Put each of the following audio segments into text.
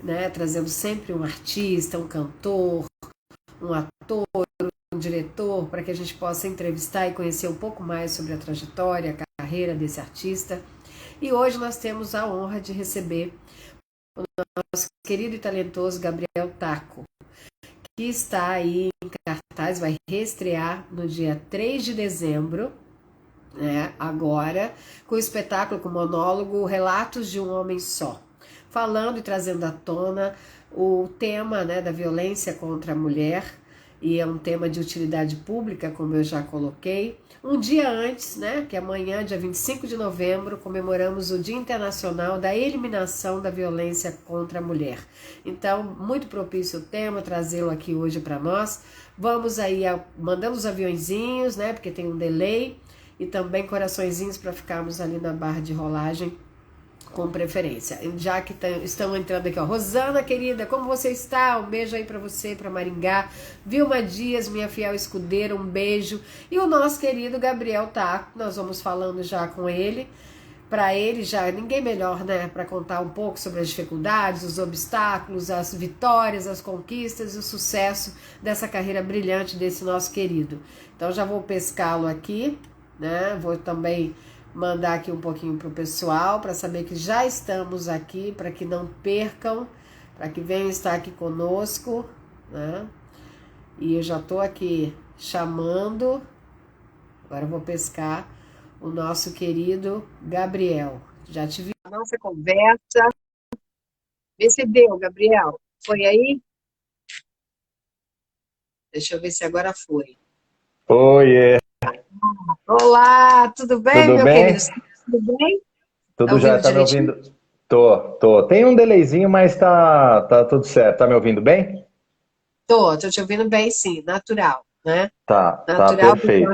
né, trazendo sempre um artista, um cantor, um ator, um diretor, para que a gente possa entrevistar e conhecer um pouco mais sobre a trajetória, a carreira desse artista. E hoje nós temos a honra de receber o nosso querido e talentoso Gabriel Taco, que está aí em cartaz, vai reestrear no dia 3 de dezembro, né, agora, com o espetáculo, com o monólogo Relatos de um Homem Só, falando e trazendo à tona o tema, né, da violência contra a mulher, e é um tema de utilidade pública, como eu já coloquei. Um dia antes, né, que amanhã, dia 25 de novembro, comemoramos o Dia Internacional da Eliminação da Violência contra a Mulher. Então, muito propício o tema, trazê-lo aqui hoje para nós. Vamos aí, mandando os aviõezinhos, né, porque tem um delay, e também coraçõezinhos para ficarmos ali na barra de rolagem com preferência. Já que estão entrando aqui, ó, Rosana, querida, como você está? Um beijo aí para você, para Maringá. Vilma Dias, minha fiel escudeira, um beijo. E o nosso querido Gabriel Taco, nós vamos falando já com ele. Para ele, já ninguém melhor, né, para contar um pouco sobre as dificuldades, os obstáculos, as vitórias, as conquistas e o sucesso dessa carreira brilhante desse nosso querido. Então já vou pescá-lo aqui, né? Vou também mandar aqui um pouquinho para o pessoal, para saber que já estamos aqui, para que não percam, para que venham estar aqui conosco, né? E eu já estou aqui chamando, agora eu vou pescar o nosso querido Gabriel. Já te vi. Nossa conversa. Vê se deu, Gabriel. Foi aí? Deixa eu ver se agora foi. Oiê, Olá, tudo bem, tudo meu querido? bem? Tudo bem? Tá Tudo já, ouvindo tá me direitinho? ouvindo? Tô. Tem um delayzinho, mas tá tudo certo. Tá me ouvindo bem? Tô te ouvindo bem, sim, natural, né? Tá Natural, o pessoal perfeito.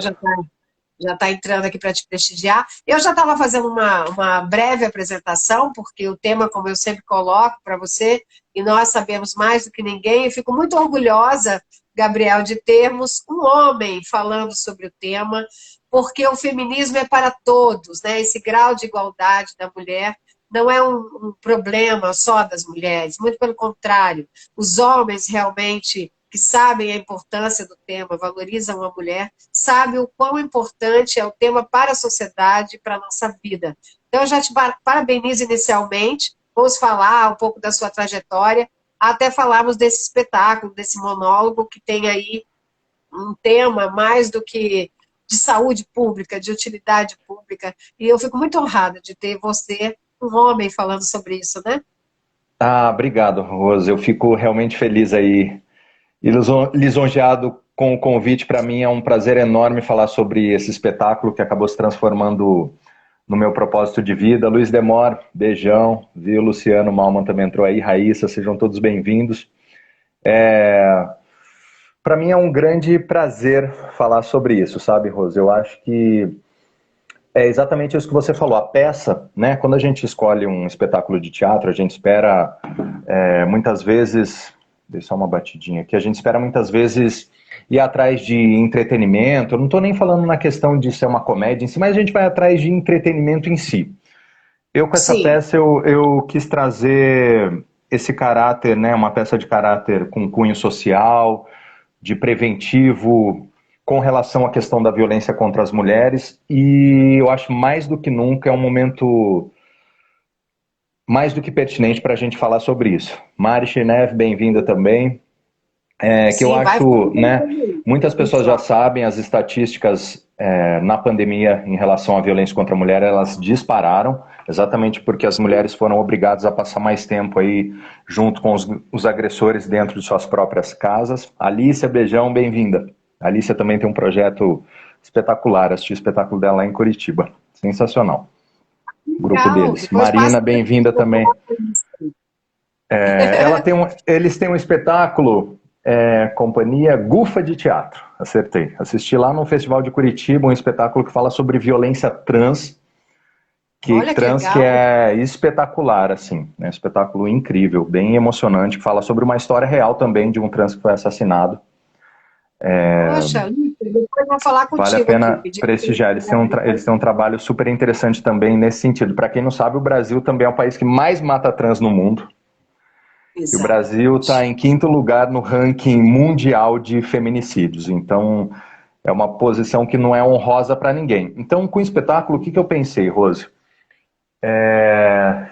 já tá entrando aqui para te prestigiar. Eu já estava fazendo uma breve apresentação, porque o tema, como eu sempre coloco para você, e nós sabemos mais do que ninguém, e fico muito orgulhosa, Gabriel, de termos um homem falando sobre o tema, porque o feminismo é para todos, né? Esse grau de igualdade da mulher não é um problema só das mulheres, muito pelo contrário, os homens realmente que sabem a importância do tema, valorizam a mulher, sabem o quão importante é o tema para a sociedade, para a nossa vida. Então, eu já te parabenizo inicialmente, vamos falar um pouco da sua trajetória, até falarmos desse espetáculo, desse monólogo que tem aí um tema mais do que de saúde pública, de utilidade pública, e eu fico muito honrada de ter você, um homem, falando sobre isso, né? Ah, obrigado, Rose. Eu fico realmente feliz aí e lisonjeado com o convite. Para mim é um prazer enorme falar sobre esse espetáculo que acabou se transformando no meu propósito de vida. Luiz Demor, beijão. Viu? Luciano Malman também entrou aí. Raíssa, sejam todos bem-vindos. Para mim é um grande prazer falar sobre isso, sabe, Rose? Eu acho que é exatamente isso que você falou. A peça, né? Quando a gente escolhe um espetáculo de teatro, a gente espera muitas vezes. Deixa só uma batidinha aqui. A gente espera muitas vezes ir atrás de entretenimento. Eu não estou nem falando na questão de ser uma comédia em si, mas a gente vai atrás de entretenimento em si. Eu, com essa Sim. peça, eu quis trazer esse caráter, né? Uma peça de caráter com cunho social, de preventivo com relação à questão da violência contra as mulheres, e eu acho mais do que nunca é um momento mais do que pertinente para a gente falar sobre isso. Mari Chinev, bem-vinda também. Que eu Sim, vai acho, falando né, aí, muitas pessoas já pessoal. sabem, as estatísticas na pandemia em relação à violência contra a mulher, elas dispararam, exatamente porque as mulheres foram obrigadas a passar mais tempo aí junto com os agressores dentro de suas próprias casas. Alícia, beijão, bem-vinda. A Alícia também tem um projeto espetacular, assisti o espetáculo dela lá em Curitiba. Sensacional. O grupo Legal, deles. depois passa Marina, para mim, bem-vinda eu também. coloco isso. Eles têm um espetáculo, Companhia Gufa de Teatro, acertei. Assisti lá no Festival de Curitiba um espetáculo que fala sobre violência Olha que que legal. é espetacular, assim, né? Espetáculo incrível, bem emocionante, que fala sobre uma história real também de um trans que foi assassinado. Poxa, Depois eu vou falar Vale a contigo aqui. pena prestigiar. Eles têm um trabalho super interessante também nesse sentido. Para quem não sabe, o Brasil também é o país que mais mata trans no mundo. E o Brasil está em 5º lugar no ranking mundial de feminicídios. Então, é uma posição que não é honrosa para ninguém. Então, com o espetáculo, o que eu pensei, Rose?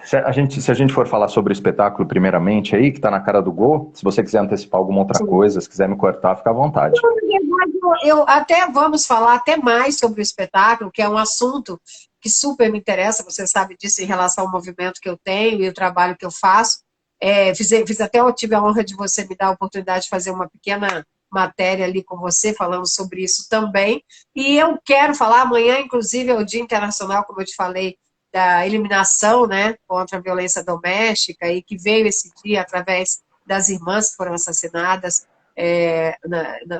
Se a gente for falar sobre o espetáculo primeiramente aí, que está na cara do gol, se você quiser antecipar alguma outra coisa, se quiser me cortar, fica à vontade. Eu até vamos falar até mais sobre o espetáculo, que é um assunto que super me interessa, você sabe disso em relação ao movimento que eu tenho e o trabalho que eu faço. Eu tive a honra de você me dar a oportunidade de fazer uma pequena matéria ali com você, falando sobre isso também. E eu quero falar, amanhã, inclusive, é o Dia Internacional, como eu te falei, da eliminação, né, contra a violência doméstica, e que veio esse dia através das irmãs que foram assassinadas,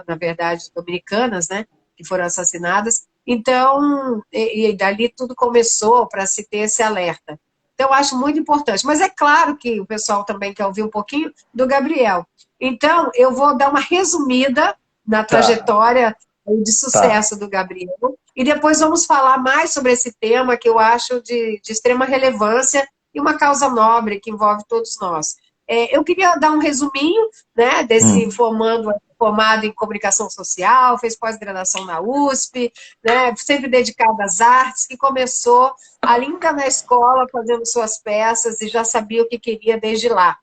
na verdade, dominicanas, né, que foram assassinadas. Então, e dali tudo começou para se ter esse alerta. Então, eu acho muito importante. Mas é claro que o pessoal também quer ouvir um pouquinho do Gabriel. Então, eu vou dar uma resumida na trajetória de sucesso do Gabriel, e depois vamos falar mais sobre esse tema que eu acho de extrema relevância e uma causa nobre que envolve todos nós. Eu queria dar um resuminho, né, desse formado em comunicação social, fez pós-graduação na USP, né, sempre dedicado às artes, que começou ainda na escola fazendo suas peças e já sabia o que queria desde lá.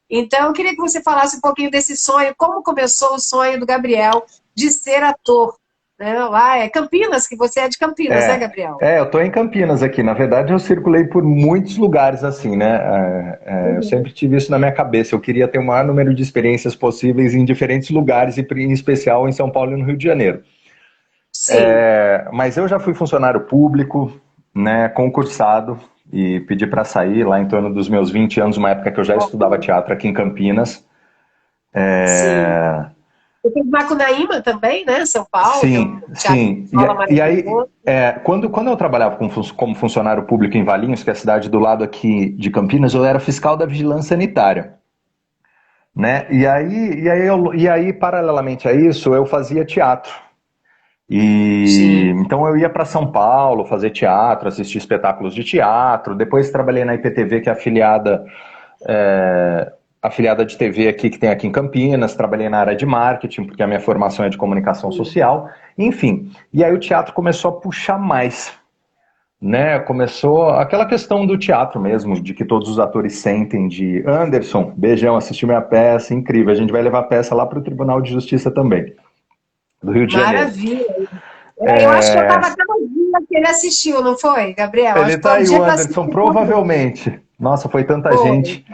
Então, eu queria que você falasse um pouquinho desse sonho, como começou o sonho do Gabriel de ser ator. Né? Lá é Campinas, que você é de Campinas, né, Gabriel? Eu estou em Campinas aqui. Na verdade, eu circulei por muitos lugares assim, né? Eu sempre tive isso na minha cabeça. Eu queria ter o maior número de experiências possíveis em diferentes lugares, e em especial em São Paulo e no Rio de Janeiro. Sim. Mas eu já fui funcionário público, né, concursado, e pedi para sair lá em torno dos meus 20 anos, uma época que eu já estudava teatro aqui em Campinas. Sim. Você tem Macunaíma também, né? São Paulo. Sim, sim. E aí, quando eu trabalhava como funcionário público em Valinhos, que é a cidade do lado aqui de Campinas, eu era fiscal da vigilância sanitária. Né? E aí, paralelamente a isso, eu fazia teatro. Então eu ia para São Paulo fazer teatro, assistir espetáculos de teatro. Depois trabalhei na IPTV, que é afiliada de TV aqui, que tem aqui em Campinas. Trabalhei na área de marketing, porque a minha formação é de comunicação social. Enfim, e aí o teatro começou a puxar mais. Né? Começou aquela questão do teatro mesmo, de que todos os atores sentem, de Anderson, beijão, assistiu minha peça, incrível. A gente vai levar a peça lá para o Tribunal de Justiça também, do Rio de Janeiro. Maravilha! Eu acho que eu estava até no dia que ele assistiu, não foi, Gabriel? Ele está aí, o Anderson, provavelmente. Nossa, foi tanta gente.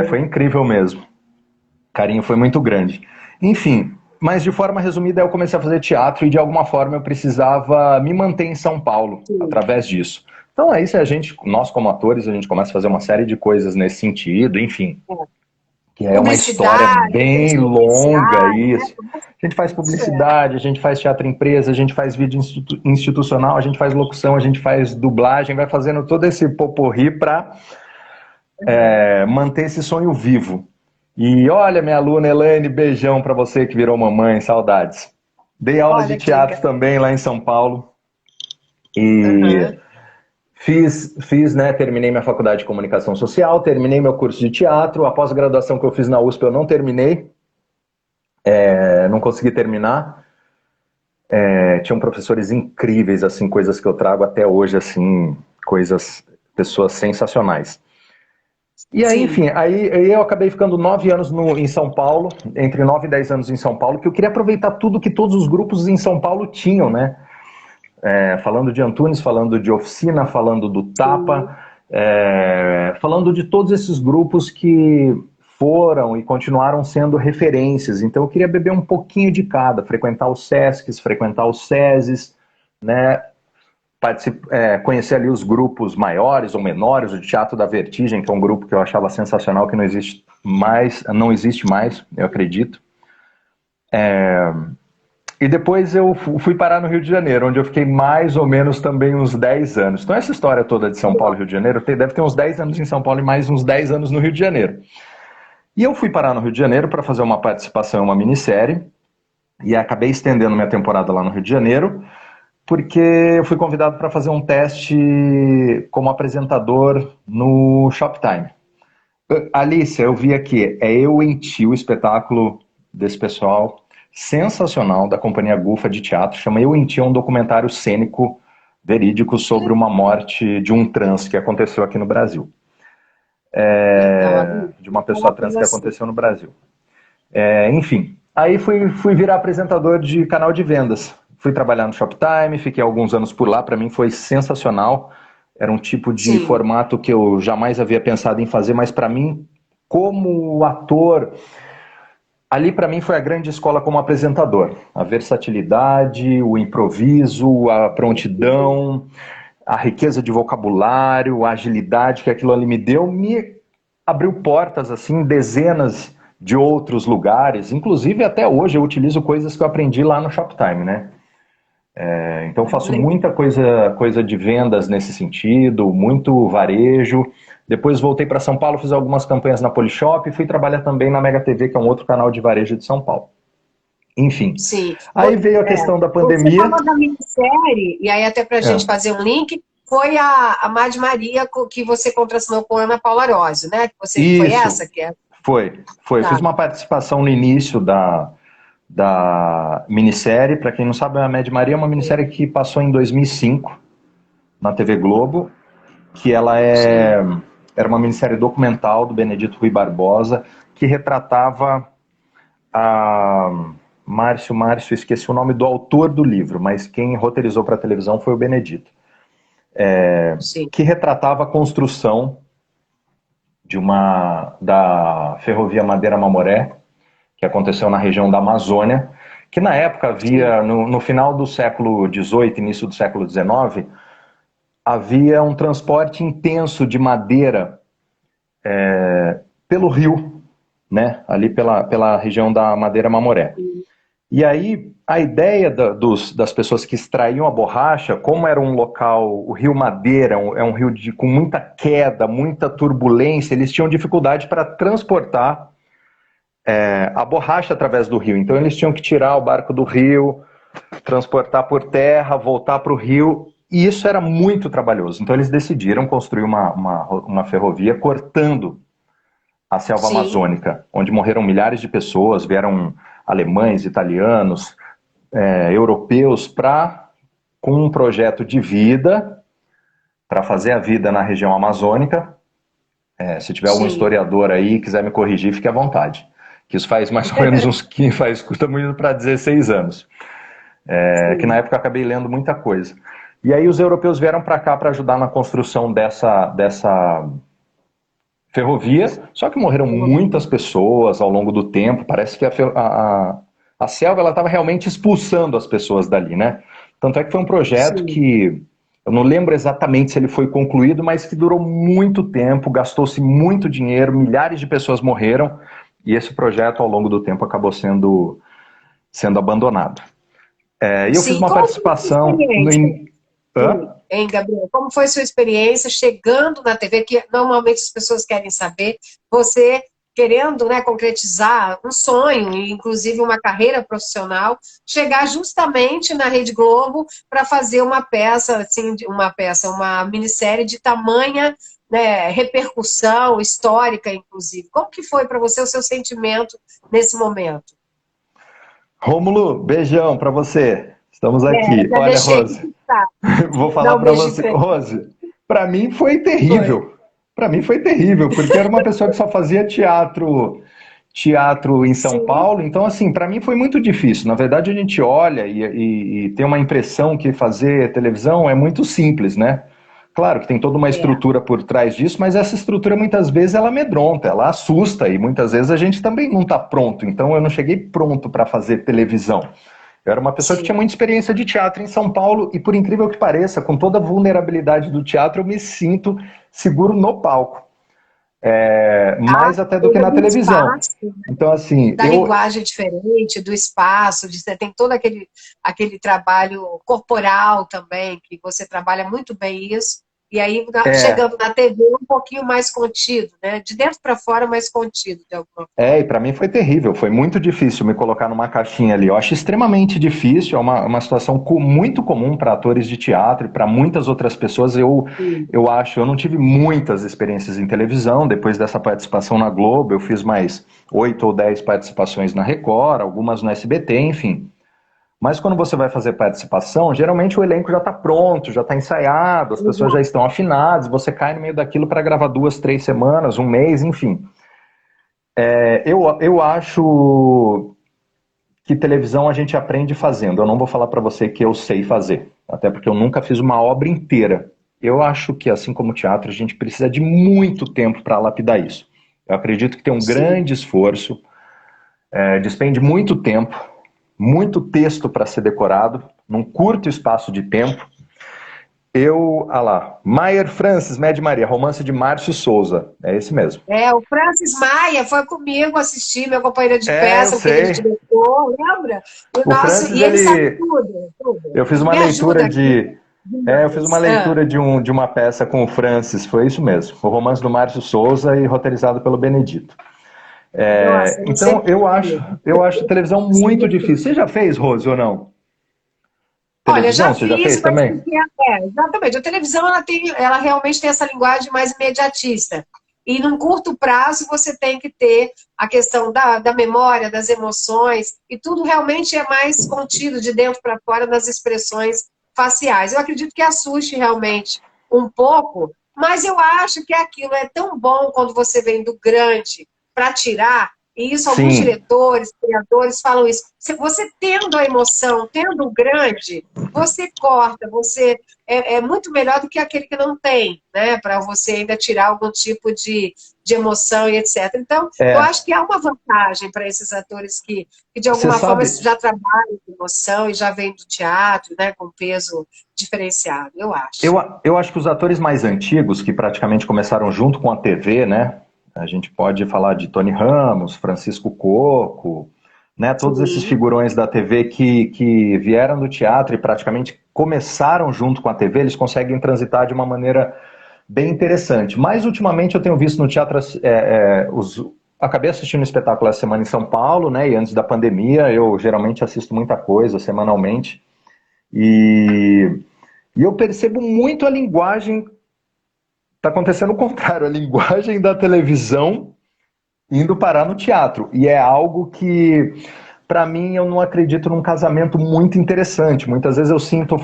Foi incrível mesmo. O carinho foi muito grande. Enfim, mas de forma resumida eu comecei a fazer teatro e de alguma forma eu precisava me manter em São Paulo através disso. Então aí nós como atores, a gente começa a fazer uma série de coisas nesse sentido, enfim. Que é uma história bem longa, isso. A gente faz publicidade, a gente faz teatro empresa, a gente faz vídeo institucional, a gente faz locução, a gente faz dublagem, vai fazendo todo esse poporri para manter esse sonho vivo. E olha, minha aluna Elaine, beijão para você que virou mamãe, saudades. Dei aulas de teatro também lá em São Paulo. E fiz, né, terminei minha faculdade de comunicação social, terminei meu curso de teatro. A pós-graduação que eu fiz na USP eu não terminei, não consegui terminar. Tinham professores incríveis, assim, coisas que eu trago até hoje, assim, pessoas sensacionais. E aí, enfim, aí eu acabei ficando 9 anos em São Paulo, entre 9 e 10 anos em São Paulo, que eu queria aproveitar tudo que todos os grupos em São Paulo tinham, né? Falando de Antunes, falando de Oficina, falando do Tapa, falando de todos esses grupos que foram e continuaram sendo referências. Então eu queria beber um pouquinho de cada, frequentar os Sescs, frequentar os SESIs, né? Conhecer ali os grupos maiores ou menores, o Teatro da Vertigem, que é um grupo que eu achava sensacional, que não existe mais, eu acredito. E depois eu fui parar no Rio de Janeiro, onde eu fiquei mais ou menos também uns 10 anos. Então essa história toda de São Paulo e Rio de Janeiro, deve ter uns 10 anos em São Paulo e mais uns 10 anos no Rio de Janeiro. E eu fui parar no Rio de Janeiro para fazer uma participação em uma minissérie, e acabei estendendo minha temporada lá no Rio de Janeiro, porque eu fui convidado para fazer um teste como apresentador no Shoptime. Alicia, eu vi aqui, é Eu em Ti, o espetáculo desse pessoal sensacional da Companhia Gufa de Teatro, chama Eu em Ti, é um documentário cênico verídico sobre uma morte de um trans que aconteceu aqui no Brasil. Legal. De uma Vou pessoa falar com trans que você. aconteceu no Brasil. Enfim, aí fui virar apresentador de canal de vendas. Fui trabalhar no Shoptime, fiquei alguns anos por lá, para mim foi sensacional. Era um tipo de Sim, formato que eu jamais havia pensado em fazer, mas para mim, como ator, ali para mim foi a grande escola como apresentador. A versatilidade, o improviso, a prontidão, a riqueza de vocabulário, a agilidade que aquilo ali me deu, me abriu portas assim, dezenas de outros lugares. Inclusive até hoje eu utilizo coisas que eu aprendi lá no Shoptime, né? Então faço legal. muita coisa de vendas nesse sentido, muito varejo. Depois voltei para São Paulo, fiz algumas campanhas na Polishop e fui trabalhar também na Mega TV, que é um outro canal de varejo de São Paulo. Enfim, Sim. aí veio a questão da Você pandemia. falou da minissérie, e aí até para a gente É, fazer um link, foi a Mad Maria que você contracenou com a Ana Paula Arósio, né? Que você, foi isso, essa que é? foi. Fiz Tá, uma participação no início da minissérie. Para quem não sabe, a Mad Maria é uma minissérie que passou em 2005 na TV Globo, que sim, era uma minissérie documental do Benedito Rui Barbosa, que retratava a Márcio, esqueci o nome do autor do livro, mas quem roteirizou para a televisão foi o Benedito, sim, que retratava a construção da ferrovia Madeira-Mamoré, que aconteceu na região da Amazônia, que na época sim, havia, no final do século XVIII, início do século XIX, havia um transporte intenso de madeira pelo rio, né, ali pela região da Madeira-Mamoré. E aí, a ideia das pessoas que extraíam a borracha, como era um local, o Rio Madeira é um rio com muita queda, muita turbulência, eles tinham dificuldade para transportar a borracha através do rio. Então, eles tinham que tirar o barco do rio, transportar por terra, voltar para o rio, e isso era muito trabalhoso. Então, eles decidiram construir uma ferrovia cortando a selva sim, amazônica, onde morreram milhares de pessoas, vieram alemães, italianos, europeus com um projeto de vida, para fazer a vida na região amazônica. Se tiver algum sim. historiador aí e quiser me corrigir, fique à vontade. Que isso faz mais ou menos estamos indo para 16 anos. Que na Sim, época eu acabei lendo muita coisa. E aí os europeus vieram para cá para ajudar na construção dessa ferrovia, só que morreram muitas pessoas ao longo do tempo. Parece que a selva estava realmente expulsando as pessoas dali, né? Tanto é que foi um projeto sim. que eu não lembro exatamente se ele foi concluído, mas que durou muito tempo, gastou-se muito dinheiro, milhares de pessoas morreram, e esse projeto ao longo do tempo acabou sendo abandonado. E eu fiz Sim, uma como foi a sua participação experiência? Hã? Sim, hein, Gabriel? Como foi sua experiência chegando na TV? Que normalmente as pessoas querem saber. Você querendo, né, concretizar um sonho, e inclusive uma carreira profissional, chegar justamente na Rede Globo para fazer uma peça, assim, uma minissérie de tamanha, né, repercussão histórica, inclusive. Como que foi para você o seu sentimento nesse momento? Rômulo, beijão para você. Estamos aqui. Já Olha, deixei Rose, registrado. vou Dá falar um para beijinho você. para ele. Rose, para mim foi Foi. terrível. Para mim foi terrível, porque era uma pessoa que só fazia teatro em São Sim, Paulo. Então, assim, para mim foi muito difícil. Na verdade, a gente olha e tem uma impressão que fazer televisão é muito simples, né? Claro que tem toda uma é. estrutura por trás disso, mas essa estrutura muitas vezes ela amedronta, ela assusta e muitas vezes a gente também não está pronto. Então eu não cheguei pronto para fazer televisão. Eu era uma pessoa que tinha Sim. muita experiência de teatro em São Paulo e, por incrível que pareça, com toda a vulnerabilidade do teatro, eu me sinto seguro no palco, A mais até do que coisa na do televisão. espaço, Então, assim, da linguagem diferente, do espaço, você tem todo aquele trabalho corporal também, que você trabalha muito bem isso. E aí, É, chegando na TV, um pouquinho mais contido, né? De dentro para fora, mais contido, de alguma forma. e para mim foi terrível, foi muito difícil me colocar numa caixinha ali. Eu acho extremamente difícil, é uma situação muito comum para atores de teatro e para muitas outras pessoas. Sim. Eu acho, eu não tive muitas experiências em televisão, depois dessa participação na Globo, eu fiz mais 8 ou 10 participações na Record, algumas no SBT, enfim. Mas quando você vai fazer participação, geralmente o elenco já está pronto, já está ensaiado, as pessoas já Exato. estão afinadas, você cai no meio daquilo para gravar 2, 3 semanas, um mês, enfim. Eu acho que televisão a gente aprende fazendo. Eu não vou falar para você que eu sei fazer, até porque eu nunca fiz uma obra inteira. Eu acho que, assim como o teatro, a gente precisa de muito tempo para lapidar isso. Eu acredito que tem um Sim. grande esforço, despende muito tempo, muito texto para ser decorado, num curto espaço de tempo. Maier Francis, Med Maria, romance de Márcio Souza. É esse mesmo. O Francis Maia foi comigo assistir, meu companheiro de Eu peça, meu querido sei. diretor, lembra? O Francis, E ele sabe tudo, tudo. eu fiz Ele uma me leitura ajuda aqui de, eu fiz uma demais. leitura de uma peça com o Francis, foi isso mesmo. O romance do Márcio Souza e roteirizado pelo Benedito. Nossa, ele Então sempre comigo. eu acho televisão muito Sim. difícil. Você já fez, Rose, ou não? Olha, já Televisão, você já fiz, fez mas também? porque, exatamente, a televisão ela realmente tem essa linguagem mais imediatista. E num curto prazo você tem que ter a questão da memória, das emoções, e tudo realmente é mais contido de dentro para fora nas expressões faciais. Eu acredito que assuste realmente um pouco, mas eu acho que aquilo é tão bom quando você vem do grande para tirar, e isso alguns Sim, diretores, criadores falam isso. Se você tendo a emoção, tendo o grande, você corta, você é muito melhor do que aquele que não tem, né? Para você ainda tirar algum tipo de emoção e etc. Então, eu é. acho que há uma vantagem para esses atores que, de Você alguma forma, sabe, já trabalham com emoção e já vêm do teatro, né? Com peso diferenciado, eu acho. eu acho que os atores mais antigos, que praticamente começaram junto com a TV, né? A gente pode falar de Tony Ramos, Francisco Coco, né? Todos esses Sim. figurões da TV que vieram do teatro e praticamente começaram junto com a TV, eles conseguem transitar de uma maneira bem interessante. Mas ultimamente eu tenho visto no teatro acabei assistindo um espetáculo essa semana em São Paulo, né? E antes da pandemia, eu geralmente assisto muita coisa semanalmente. E, e eu percebo muito a linguagem. Está acontecendo o contrário, a linguagem da televisão indo parar no teatro. E é algo que, para mim, eu não acredito num casamento muito interessante. Muitas vezes eu sinto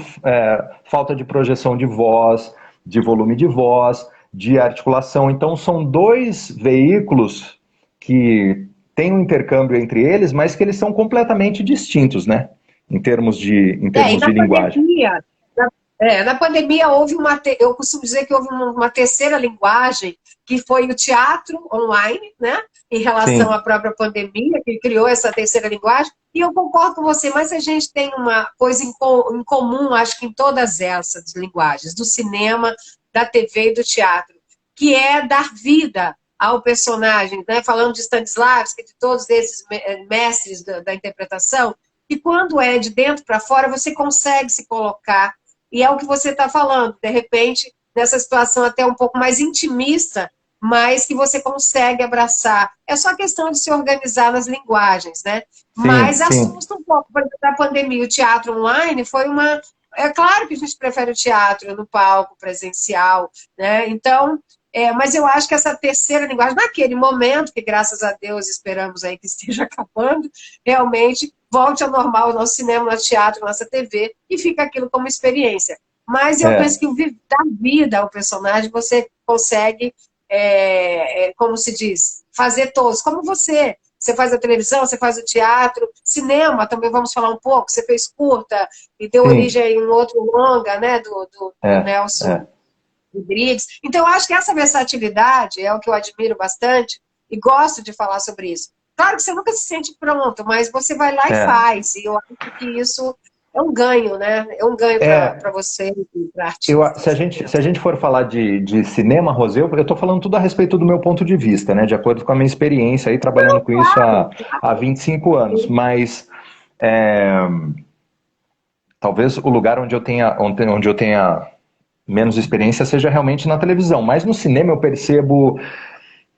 falta de projeção de voz, de volume de voz, de articulação. Então, são dois veículos que têm um intercâmbio entre eles, mas que eles são completamente distintos, né? Em E termos na de linguagem. pandemia, na pandemia houve eu costumo dizer que houve uma terceira linguagem, que foi o teatro online, né? Em relação à Sim, própria pandemia, que criou essa terceira linguagem. E eu concordo com você, mas a gente tem uma coisa em comum, acho que em todas essas linguagens, do cinema, da TV e do teatro, que é dar vida ao personagem, né? Falando de Stanislavski, de todos esses mestres da interpretação, que quando é de dentro para fora, você consegue se colocar, e é o que você está falando, de repente, nessa situação até um pouco mais intimista, mas que você consegue abraçar. É só questão de se organizar nas linguagens, né? sim, Mas sim. assusta um pouco, por exemplo, a pandemia, o teatro online foi uma. É claro que a gente prefere o teatro no palco, presencial, né? Então, mas eu acho que essa terceira linguagem, naquele momento, que graças a Deus esperamos aí que esteja acabando, realmente volte ao normal o nosso cinema, nosso teatro, nossa TV, e fica aquilo como experiência. Mas eu penso É, que dar vida ao personagem, você consegue, como se diz, fazer todos. Como você. Você faz a televisão, você faz o teatro, cinema também vamos falar um pouco. Você fez curta e deu sim, origem a um outro longa, né, do é, Nelson é. Rodrigues. Então, eu acho que essa versatilidade é o que eu admiro bastante e gosto de falar sobre isso. Claro que você nunca se sente pronto, mas você vai lá e É, faz. E eu acho que isso é um ganho, né? É um ganho para é você e para artistas, eu se a penso. gente for falar de cinema, Rosé, eu estou falando tudo a respeito do meu ponto de vista, né? De acordo com a minha experiência aí trabalhando com isso Claro, há 25 anos. Mas é, talvez o lugar onde eu tenha menos experiência seja realmente na televisão. Mas no cinema eu percebo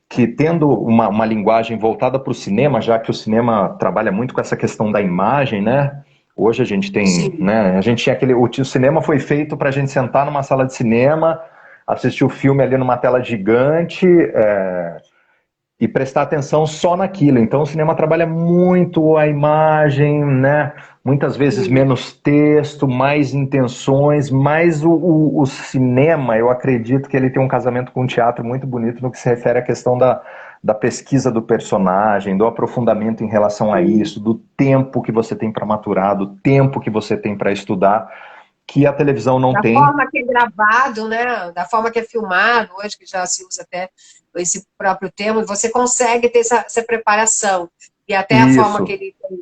que tendo uma linguagem voltada para o cinema, já que o cinema trabalha muito com essa questão da imagem, né? Hoje a gente tem, Sim. né? A gente tinha o cinema foi feito para a gente sentar numa sala de cinema, assistir o filme ali numa tela gigante, e prestar atenção só naquilo. Então o cinema trabalha muito a imagem, né? Muitas vezes Sim. menos texto, mais intenções, mas o cinema, eu acredito que ele tem um casamento com o teatro muito bonito no que se refere à questão da pesquisa do personagem, do aprofundamento em relação a Sim. isso, do tempo que você tem para maturar, do tempo que você tem para estudar, que a televisão não Da tem. forma que é gravado, né? Da forma que é filmado, hoje que já se usa até esse próprio termo, você consegue ter essa preparação. E até a forma que Isso. ele tem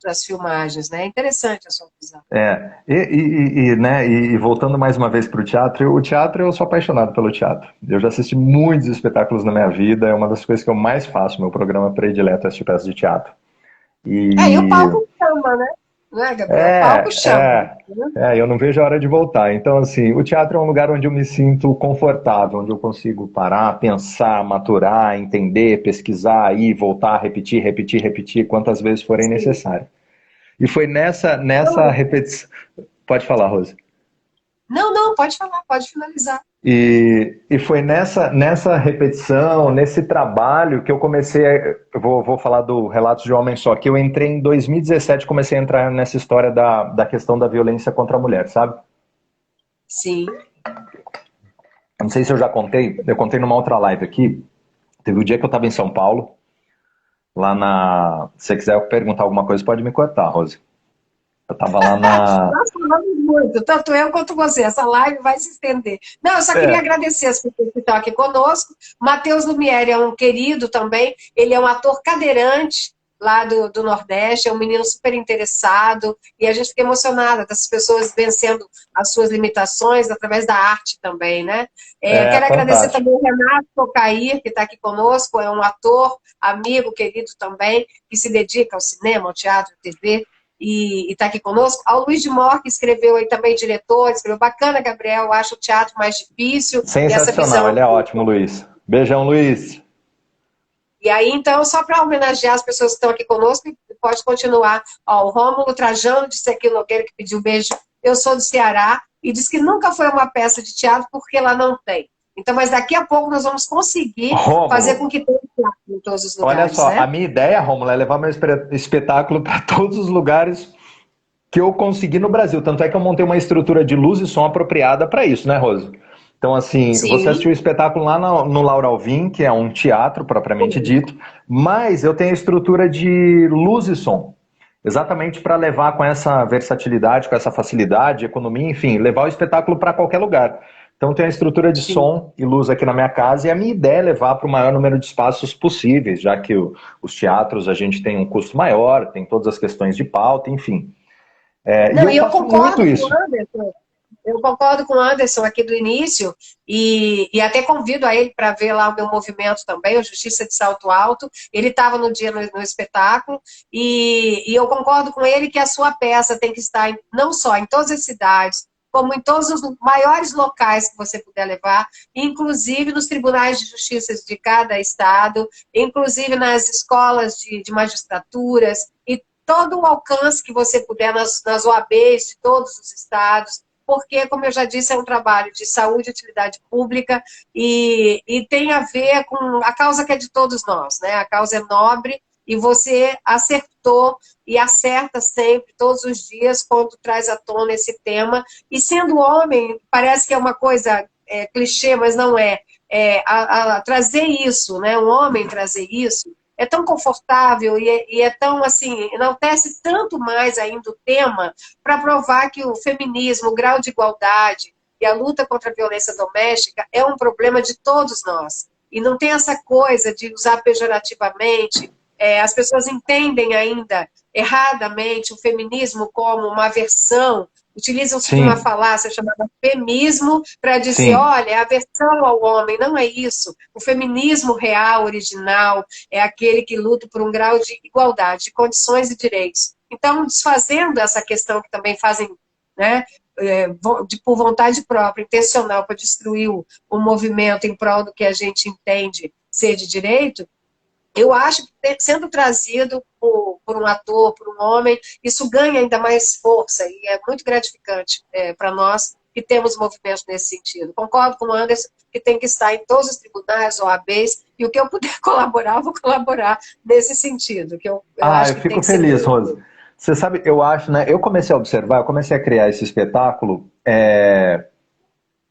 as filmagens, né? É interessante a sua visão. Né, e voltando mais uma vez para o teatro eu sou apaixonado pelo teatro. Eu já assisti muitos espetáculos na minha vida, é uma das coisas que eu mais faço, meu programa predileto é assistir peças de teatro. E o E palco chama, né? Não é, Gabriel? O palco é, chama. é, Né? eu não vejo a hora de voltar. Então, assim, o teatro é um lugar onde eu me sinto confortável, onde eu consigo parar, pensar, maturar, entender, pesquisar, ir, voltar, repetir, repetir, repetir, quantas vezes forem Sim. necessárias. E foi nessa Não, repetição. Pode falar, Rose. não, pode falar, pode finalizar. E foi nessa repetição, nesse trabalho que eu comecei, eu vou falar do Relatos de Homem Só, que eu entrei em 2017, comecei a entrar nessa história da questão da violência contra a mulher, sabe? Sim. Não sei se eu já contei, eu contei numa outra live aqui, teve um dia que eu estava em São Paulo, lá se você quiser perguntar alguma coisa, pode me cortar, Rose. Eu estava lá na... Nós falamos muito, tanto eu quanto você. Essa live vai se estender. Não, eu só queria É, agradecer as pessoas que estão aqui conosco. Matheus Lumiere é um querido também. Ele é um ator cadeirante lá do Nordeste, é um menino super interessado. E a gente fica emocionada dessas pessoas vencendo as suas limitações através da arte também, né? Quero agradecer fantástico. também o Renato Tocair, que está aqui conosco. É um ator, amigo, querido também, que se dedica ao cinema, ao teatro, à TV e está aqui conosco. Ao Luiz de Mor, que escreveu aí também, diretor, escreveu bacana, Gabriel, acho o teatro mais difícil, e essa Sensacional, visão. ele é ótimo, Luiz. Beijão, Luiz. E aí, então, só para homenagear as pessoas que estão aqui conosco, pode continuar. Ó, o Rômulo Trajano disse aqui, o Nogueira, que pediu um beijo, eu sou do Ceará, e disse que nunca foi uma peça de teatro porque lá não tem. Então, mas daqui a pouco nós vamos conseguir fazer com Rômulo, que tenha teatro em todos os olha lugares, só, a né? minha ideia, Rômulo, é levar meu espetáculo para todos os lugares que eu consegui no Brasil. Tanto é que eu montei uma estrutura de luz e som apropriada para isso, né, Rose? Então, assim, você Sim. assistiu o espetáculo lá no Laura Alvim, que é um teatro propriamente dito, mas eu tenho a estrutura de luz e som. Exatamente para levar com essa versatilidade, com essa facilidade, economia, enfim, levar o espetáculo para qualquer lugar. Então, tem a estrutura de Sim. som e luz aqui na minha casa, e a minha ideia é levar para o maior número de espaços possíveis, já que os teatros a gente tem um custo maior, tem todas as questões de pauta, enfim. E Não, eu e eu faço muito concordo com o isso. Anderson. Eu concordo com o Anderson aqui do início e até convido a ele para ver lá o meu movimento também, o Justiça de Salto Alto. Ele estava no dia no espetáculo e eu concordo com ele que a sua peça tem que estar não só em todas as cidades, como em todos os maiores locais que você puder levar, inclusive nos tribunais de justiça de cada estado, inclusive nas escolas de magistraturas e todo o alcance que você puder nas OABs de todos os estados, porque, como eu já disse, é um trabalho de saúde e utilidade pública e tem a ver com a causa que é de todos nós, né? A causa é nobre e você acertou e acerta sempre, todos os dias, quando traz à tona esse tema. E sendo homem, parece que é uma coisa clichê, mas não é. Trazer isso, né? Um homem trazer isso, é tão confortável e é tão, assim, enaltece tanto mais ainda o tema para provar que o feminismo, o grau de igualdade e a luta contra a violência doméstica é um problema de todos nós. E não tem essa coisa de usar pejorativamente. As pessoas entendem ainda erradamente o feminismo como uma versão, utilizam-se de uma Sim, falácia chamada feminismo para dizer, sim, olha, é a aversão ao homem, não é isso. O feminismo real, original, é aquele que luta por um grau de igualdade, de condições e direitos. Então, desfazendo essa questão que também fazem, né, por vontade própria, intencional, para destruir o movimento em prol do que a gente entende ser de direito, eu acho que sendo trazido por um ator, por um homem, isso ganha ainda mais força e é muito gratificante para nós que temos movimentos nesse sentido. Concordo com o Anderson que tem que estar em todos os tribunais, OABs, e o que eu puder colaborar, vou colaborar nesse sentido. Que eu acho Eu que fico tem que ser feliz, muito. Rose. Você sabe, eu acho, né? Eu comecei a observar, eu comecei a criar esse espetáculo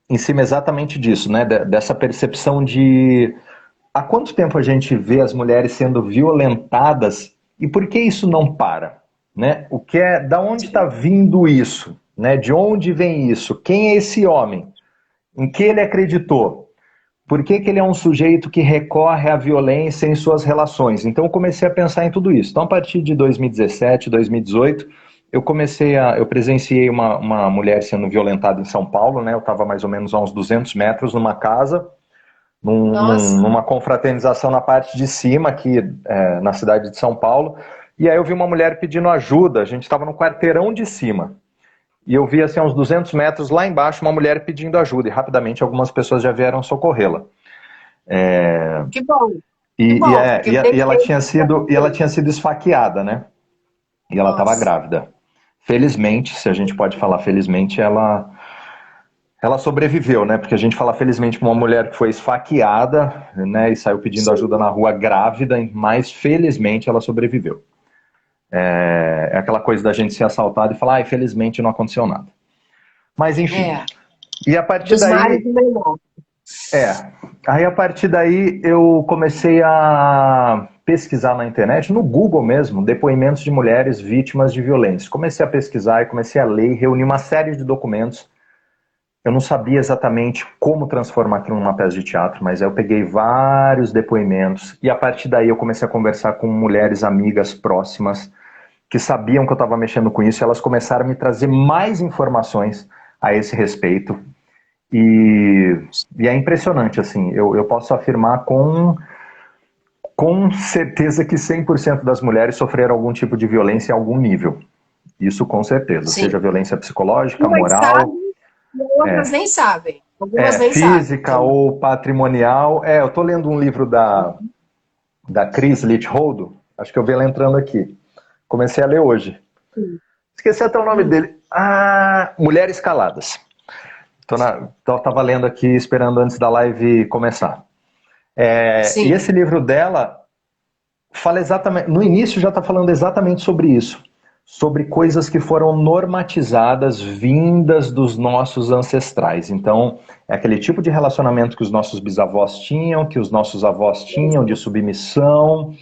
em cima exatamente disso, né? Dessa percepção de há quanto tempo a gente vê as mulheres sendo violentadas e por que isso não para, né? Da onde está vindo isso, né? De onde vem isso? Quem é esse homem? Em que ele acreditou? Por que ele é um sujeito que recorre à violência em suas relações? Então eu comecei a pensar em tudo isso. Então a partir de 2017, 2018, eu presenciei uma mulher sendo violentada em São Paulo, né? Eu estava mais ou menos a uns 200 metros numa casa, numa confraternização na parte de cima aqui na cidade de São Paulo, e aí eu vi uma mulher pedindo ajuda, a gente estava no quarteirão de cima, e eu vi assim a uns 200 metros lá embaixo uma mulher pedindo ajuda, e rapidamente algumas pessoas já vieram socorrê-la. Que bom, que E, e, bom, é, porque e, a- tem e ela que... tinha sido esfaqueada, né? E ela estava Nossa. grávida. Felizmente, se a gente pode falar felizmente, ela sobreviveu, né? Porque a gente fala felizmente com uma mulher que foi esfaqueada, né? E saiu pedindo ajuda na rua grávida, mas felizmente ela sobreviveu. É aquela coisa da gente ser assaltado e falar, felizmente não aconteceu nada. Mas enfim. E a partir Dos males daí. do menor. Aí a partir daí eu comecei a pesquisar na internet, no Google mesmo, depoimentos de mulheres vítimas de violência. Comecei a pesquisar e comecei a ler, reuni uma série de documentos. Eu não sabia exatamente como transformar aquilo numa peça de teatro, mas eu peguei vários depoimentos e a partir daí eu comecei a conversar com mulheres amigas próximas que sabiam que eu estava mexendo com isso e elas começaram a me trazer mais informações a esse respeito. E é impressionante, assim, eu posso afirmar com certeza que 100% das mulheres sofreram algum tipo de violência em algum nível. Isso com certeza, Sim. seja violência psicológica, Umas moral, sabem, outras nem sabem. Algumas nem sabem. física ou patrimonial. Eu estou lendo um livro da Chris Littholdo, acho que eu vi ela entrando aqui. Comecei a ler hoje. Esqueci até o nome dele. Mulheres Caladas. Estava lendo aqui, esperando antes da live começar. E esse livro dela fala exatamente... No início já está falando exatamente sobre isso. Sobre coisas que foram normatizadas, vindas dos nossos ancestrais. Então, é aquele tipo de relacionamento que os nossos bisavós tinham, que os nossos avós tinham, de submissão,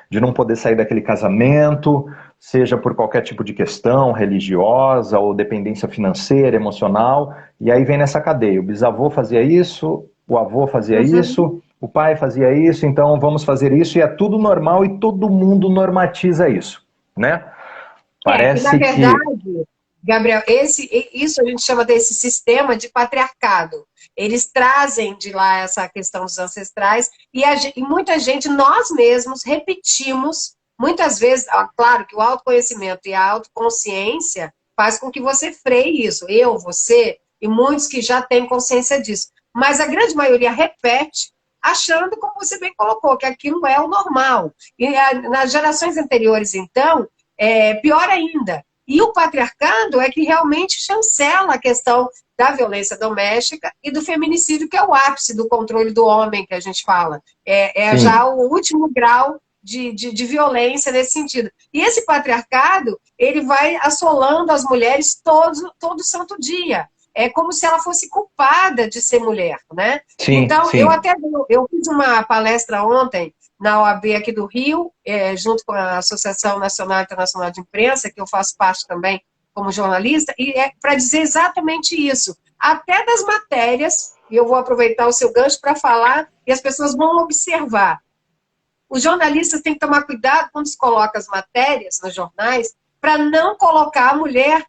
de não poder sair daquele casamento, seja por qualquer tipo de questão religiosa ou dependência financeira, emocional, e aí vem nessa cadeia. O bisavô fazia isso, o avô fazia isso, o pai fazia isso, então vamos fazer isso, e é tudo normal e todo mundo normatiza isso, né? E na Parece que... verdade, Gabriel, isso a gente chama desse sistema de patriarcado. Eles trazem de lá essa questão dos ancestrais e muita gente, nós mesmos, repetimos, muitas vezes, claro que o autoconhecimento e a autoconsciência faz com que você freie isso. Eu, você e muitos que já têm consciência disso. Mas a grande maioria repete, achando, como você bem colocou, que aquilo é o normal. E nas gerações anteriores, então, pior ainda. E o patriarcado é que realmente chancela a questão da violência doméstica e do feminicídio, que é o ápice do controle do homem, que a gente fala. Já o último grau de violência nesse sentido. E esse patriarcado, ele vai assolando as mulheres todo santo dia. É como se ela fosse culpada de ser mulher, né? Então, eu fiz uma palestra ontem na OAB aqui do Rio, junto com a Associação Nacional e Internacional de Imprensa, que eu faço parte também como jornalista, e é para dizer exatamente isso. Até das matérias, e eu vou aproveitar o seu gancho para falar, e as pessoas vão observar. Os jornalistas têm que tomar cuidado quando se coloca as matérias nos jornais, para não colocar a mulher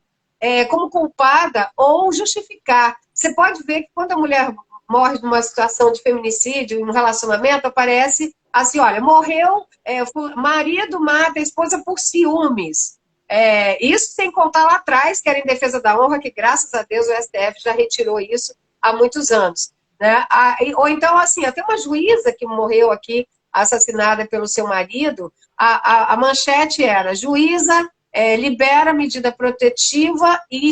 como culpada ou justificar. Você pode ver que quando a mulher morre numa situação de feminicídio, em um relacionamento, aparece assim, olha, morreu, marido mata a esposa por ciúmes. Isso sem contar lá atrás, que era em defesa da honra, que graças a Deus o STF já retirou isso há muitos anos. Né? Ou então, assim, até uma juíza que morreu aqui, assassinada pelo seu marido, a manchete era: juíza libera medida protetiva e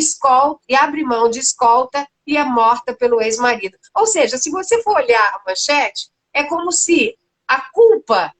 abre mão de escolta e é morta pelo ex-marido. Ou seja, se você for olhar a manchete, é como se a culpa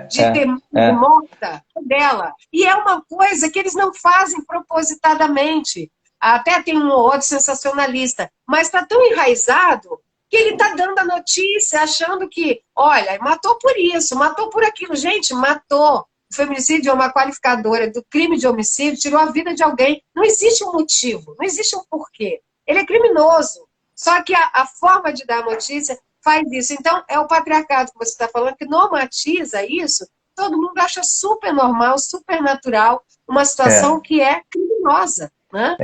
de ter morta é dela. E é uma coisa que eles não fazem propositadamente. Até tem um ou outro sensacionalista, mas está tão enraizado que ele está dando a notícia, achando que, olha, matou por isso, matou por aquilo. Gente, matou. O feminicídio é uma qualificadora do crime de homicídio, tirou a vida de alguém. Não existe um motivo, não existe um porquê. Ele é criminoso. Só que a forma de dar a notícia faz isso. Então, é o patriarcado que você está falando que normatiza isso. Todo mundo acha super normal, super natural, uma situação que é criminosa. Né?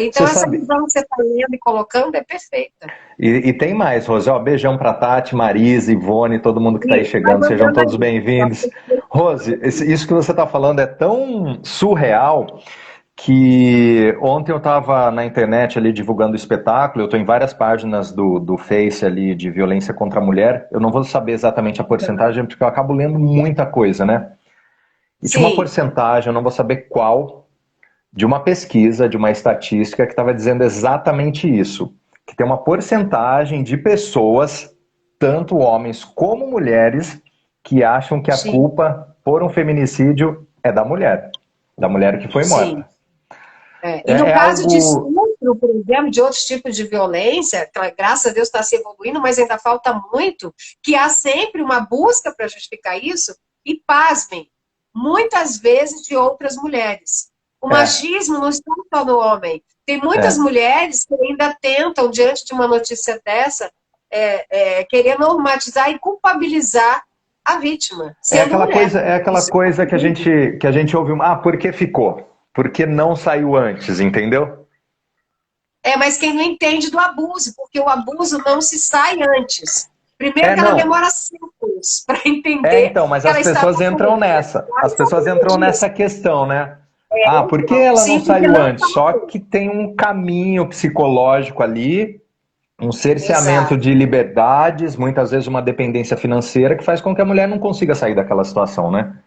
Então, essa visão que você está lendo e colocando é perfeita. E tem mais, Rose. Beijão para Tati, Marisa, Ivone, todo mundo que está aí chegando. Sejam todos bem-vindos. Rose, isso que você está falando é tão surreal que ontem eu estava na internet ali divulgando o espetáculo. Eu estou em várias páginas do Face ali de violência contra a mulher. Eu não vou saber exatamente a porcentagem porque eu acabo lendo muita coisa, né? E tinha uma porcentagem, eu não vou saber qual, de uma pesquisa, de uma estatística que estava dizendo exatamente isso. Que tem uma porcentagem de pessoas, tanto homens como mulheres, que acham que a culpa por um feminicídio é da mulher que foi morta. E no caso de estupro, por exemplo, de outros tipos de violência, graças a Deus está se evoluindo, mas ainda falta muito, que há sempre uma busca para justificar isso, e pasmem, muitas vezes de outras mulheres. O machismo não está só no homem. Tem muitas mulheres que ainda tentam, diante de uma notícia dessa, querer normatizar e culpabilizar a vítima. É aquela coisa que a gente ouve, por que ficou? Porque não saiu antes, entendeu? Mas quem não entende do abuso, porque o abuso não se sai antes. Primeiro que ela demora séculos para entender. Então, mas as pessoas entram nessa. As pessoas entram nessa questão, né? Por que ela não saiu antes? Só que tem um caminho psicológico ali, um cerceamento de liberdades, muitas vezes uma dependência financeira que faz com que a mulher não consiga sair daquela situação, né?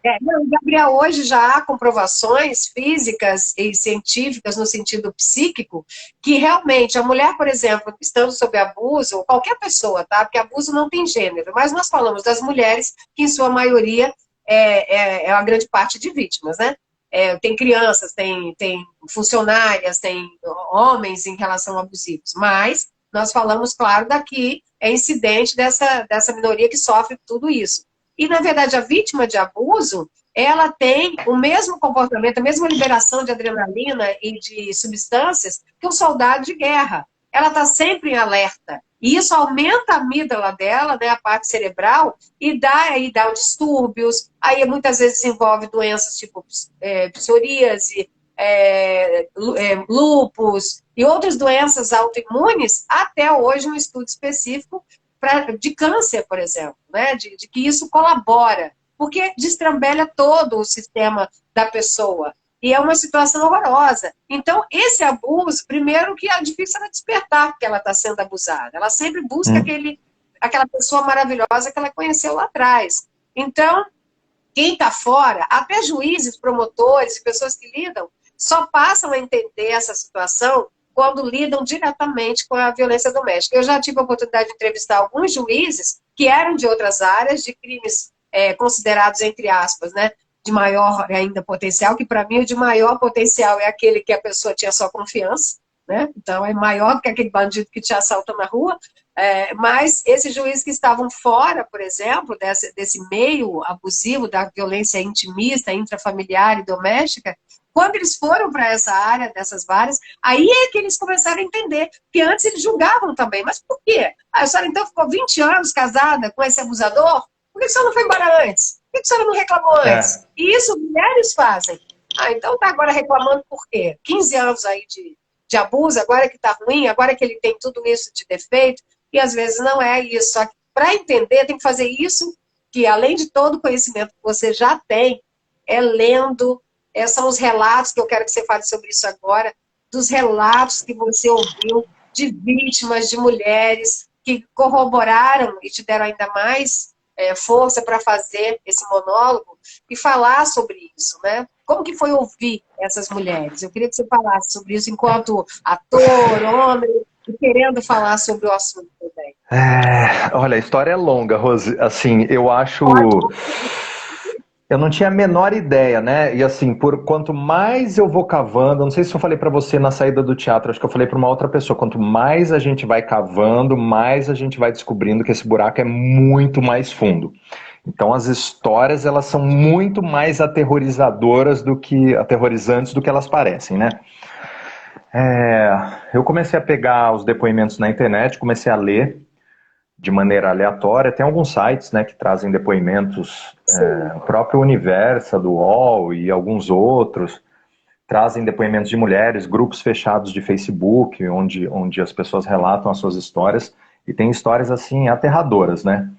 Gabriel, hoje já há comprovações físicas e científicas no sentido psíquico que realmente a mulher, por exemplo, estando sob abuso, ou qualquer pessoa, tá? Porque abuso não tem gênero, mas nós falamos das mulheres que em sua maioria é a grande parte de vítimas, né? Tem crianças, tem funcionárias, tem homens em relação a abusivos, mas nós falamos, claro, daqui é incidente dessa minoria que sofre tudo isso. E, na verdade, a vítima de abuso, ela tem o mesmo comportamento, a mesma liberação de adrenalina e de substâncias que um soldado de guerra. Ela está sempre em alerta. E isso aumenta a amígdala dela, né, a parte cerebral, e dá distúrbios. Aí, muitas vezes, envolve doenças tipo psoríase, lúpus e outras doenças autoimunes, até hoje um estudo específico de câncer, por exemplo, né? de que isso colabora, porque destrambelha todo o sistema da pessoa. E é uma situação horrorosa. Então, esse abuso, primeiro que é difícil ela despertar que ela está sendo abusada. Ela sempre busca aquela pessoa maravilhosa que ela conheceu lá atrás. Então, quem está fora, até juízes, promotores, pessoas que lidam, só passam a entender essa situação quando lidam diretamente com a violência doméstica. Eu já tive a oportunidade de entrevistar alguns juízes que eram de outras áreas, de crimes considerados, entre aspas, né, de maior ainda potencial, que para mim o de maior potencial é aquele que a pessoa tinha só confiança, né? Então é maior do que aquele bandido que te assalta na rua, mas esses juízes que estavam fora, por exemplo, desse meio abusivo da violência intimista, intrafamiliar e doméstica, quando eles foram para essa área, dessas várias, aí é que eles começaram a entender, que antes eles julgavam também, mas por quê? A senhora então ficou 20 anos casada com esse abusador? Por que a senhora não foi embora antes? Por que a senhora não reclamou antes? E isso mulheres fazem. Então tá agora reclamando por quê? 15 anos aí de abuso, agora que tá ruim, agora que ele tem tudo isso de defeito, e às vezes não é isso. Só que para entender tem que fazer isso, que além de todo o conhecimento que você já tem, é lendo, são os relatos, que eu quero que você fale sobre isso agora, dos relatos que você ouviu de vítimas, de mulheres que corroboraram e te deram ainda mais força para fazer esse monólogo e falar sobre isso, né? Como que foi ouvir essas mulheres? Eu queria que você falasse sobre isso enquanto ator, homem, e querendo falar sobre o assunto também. Olha, a história é longa, Rose. Assim, eu acho. Eu não tinha a menor ideia, né? E assim, por quanto mais eu vou cavando, não sei se eu falei pra você na saída do teatro, acho que eu falei pra uma outra pessoa, quanto mais a gente vai cavando, mais a gente vai descobrindo que esse buraco é muito mais fundo. Então as histórias, elas são muito mais aterrorizantes do que elas parecem, né? Eu comecei a pegar os depoimentos na internet, comecei a ler de maneira aleatória. Tem alguns sites, né, que trazem depoimentos, o próprio Universa, do UOL e alguns outros, trazem depoimentos de mulheres, grupos fechados de Facebook, onde as pessoas relatam as suas histórias, e tem histórias, assim, aterradoras, né?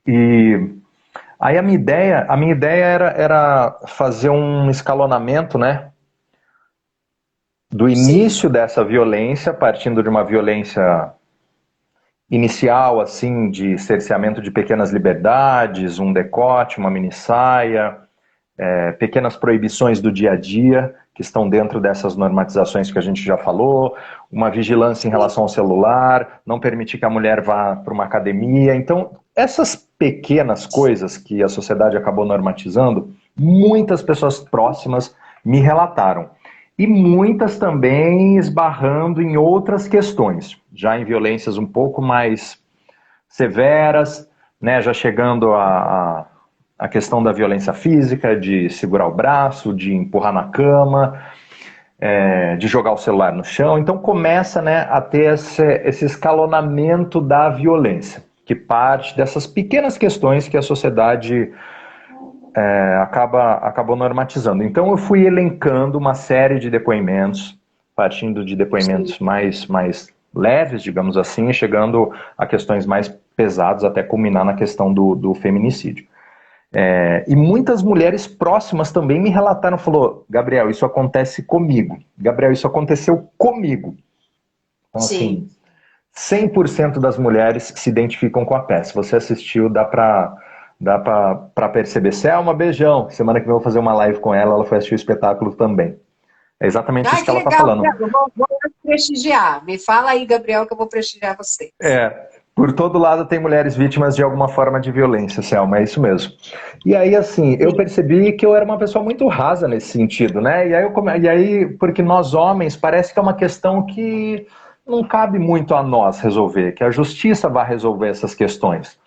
E aí a minha ideia era fazer um escalonamento, né, do início dessa violência, partindo de uma violência inicial, assim, de cerceamento de pequenas liberdades, um decote, uma minissaia, pequenas proibições do dia a dia, que estão dentro dessas normatizações que a gente já falou, uma vigilância em relação ao celular, não permitir que a mulher vá para uma academia. Então, essas pequenas coisas que a sociedade acabou normatizando, muitas pessoas próximas me relataram. E muitas também esbarrando em outras questões, já em violências um pouco mais severas, né, já chegando a questão da violência física, de segurar o braço, de empurrar na cama, de jogar o celular no chão. Então começa, né, a ter esse escalonamento da violência, que parte dessas pequenas questões que a sociedade acabou normatizando. Então eu fui elencando uma série de depoimentos, partindo de depoimentos mais leves, digamos assim, chegando a questões mais pesadas, até culminar na questão do feminicídio. E muitas mulheres próximas também me relataram, falou, Gabriel, isso acontece comigo. Gabriel, isso aconteceu comigo. Então, assim, 100% das mulheres se identificam com a peça. Se você assistiu, dá pra perceber. Selma, beijão. Semana que vem eu vou fazer uma live com ela, ela foi assistir o espetáculo também. É exatamente isso que ela está falando. Eu vou prestigiar. Me fala aí, Gabriel, que eu vou prestigiar você. Por todo lado tem mulheres vítimas de alguma forma de violência, Selma, é isso mesmo. E aí, assim, eu percebi que eu era uma pessoa muito rasa nesse sentido, né? E aí, porque nós homens, parece que é uma questão que não cabe muito a nós resolver, que a justiça vai resolver essas questões.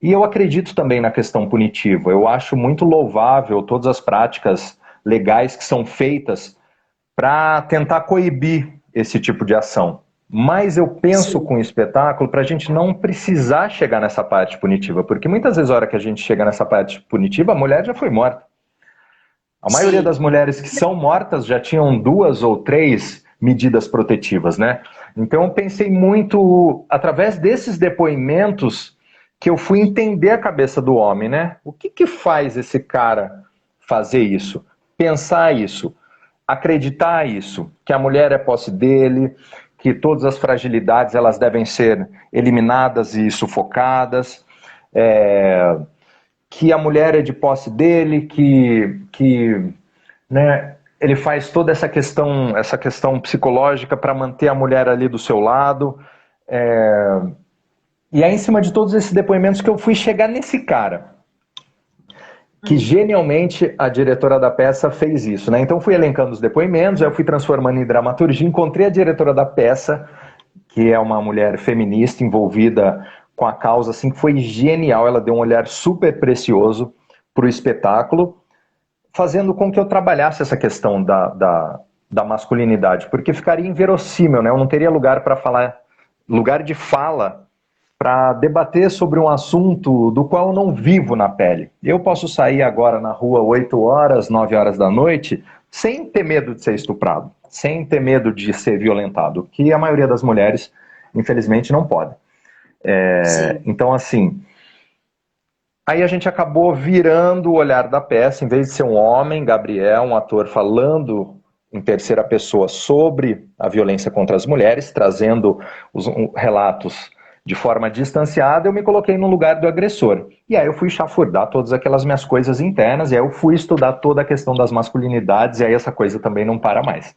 E eu acredito também na questão punitiva. Eu acho muito louvável todas as práticas legais que são feitas para tentar coibir esse tipo de ação. Mas eu penso com o espetáculo para a gente não precisar chegar nessa parte punitiva, porque muitas vezes, a hora que a gente chega nessa parte punitiva, a mulher já foi morta. A maioria das mulheres que são mortas já tinham 2 ou 3 medidas protetivas, né? Então eu pensei muito, através desses depoimentos, que eu fui entender a cabeça do homem, né? O que faz esse cara fazer isso? Pensar isso? Acreditar isso, que a mulher é posse dele, que todas as fragilidades elas devem ser eliminadas e sufocadas, que a mulher é de posse dele, né, ele faz toda essa questão psicológica para manter a mulher ali do seu lado. E é em cima de todos esses depoimentos que eu fui chegar nesse cara, que genialmente a diretora da peça fez isso, né? Então fui elencando os depoimentos, aí eu fui transformando em dramaturgia, encontrei a diretora da peça, que é uma mulher feminista envolvida com a causa, assim, que foi genial, ela deu um olhar super precioso para o espetáculo, fazendo com que eu trabalhasse essa questão da masculinidade, porque ficaria inverossímil, né? Eu não teria lugar para falar, lugar de fala para debater sobre um assunto do qual eu não vivo na pele. Eu posso sair agora na rua 8 horas, 9 horas da noite, sem ter medo de ser estuprado, sem ter medo de ser violentado, que a maioria das mulheres, infelizmente, não pode. Então, assim, Aí a gente acabou virando o olhar da peça, em vez de ser um homem, Gabriel, um ator falando em terceira pessoa sobre a violência contra as mulheres, trazendo os relatos de forma distanciada, eu me coloquei no lugar do agressor. E aí eu fui chafurdar todas aquelas minhas coisas internas, e aí eu fui estudar toda a questão das masculinidades, e aí essa coisa também não para mais.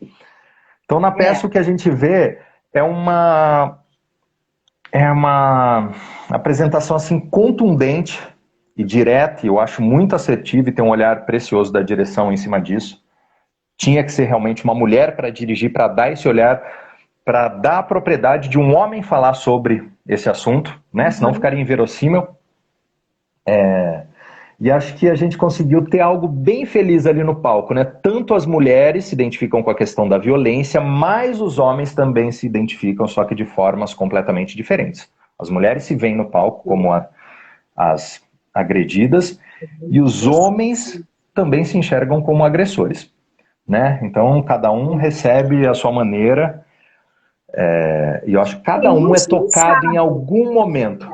Então na peça o que a gente vê é uma apresentação assim contundente e direta, e eu acho muito assertiva e tem um olhar precioso da direção em cima disso. Tinha que ser realmente uma mulher para dirigir, para dar esse olhar, para dar a propriedade de um homem falar sobre esse assunto, né? Senão ficaria inverossímil. E acho que a gente conseguiu ter algo bem feliz ali no palco, né? Tanto as mulheres se identificam com a questão da violência, mas os homens também se identificam, só que de formas completamente diferentes. As mulheres se veem no palco como as agredidas, e os homens também se enxergam como agressores, né? Então, cada um recebe a sua maneira, e eu acho que cada um é tocado em algum momento.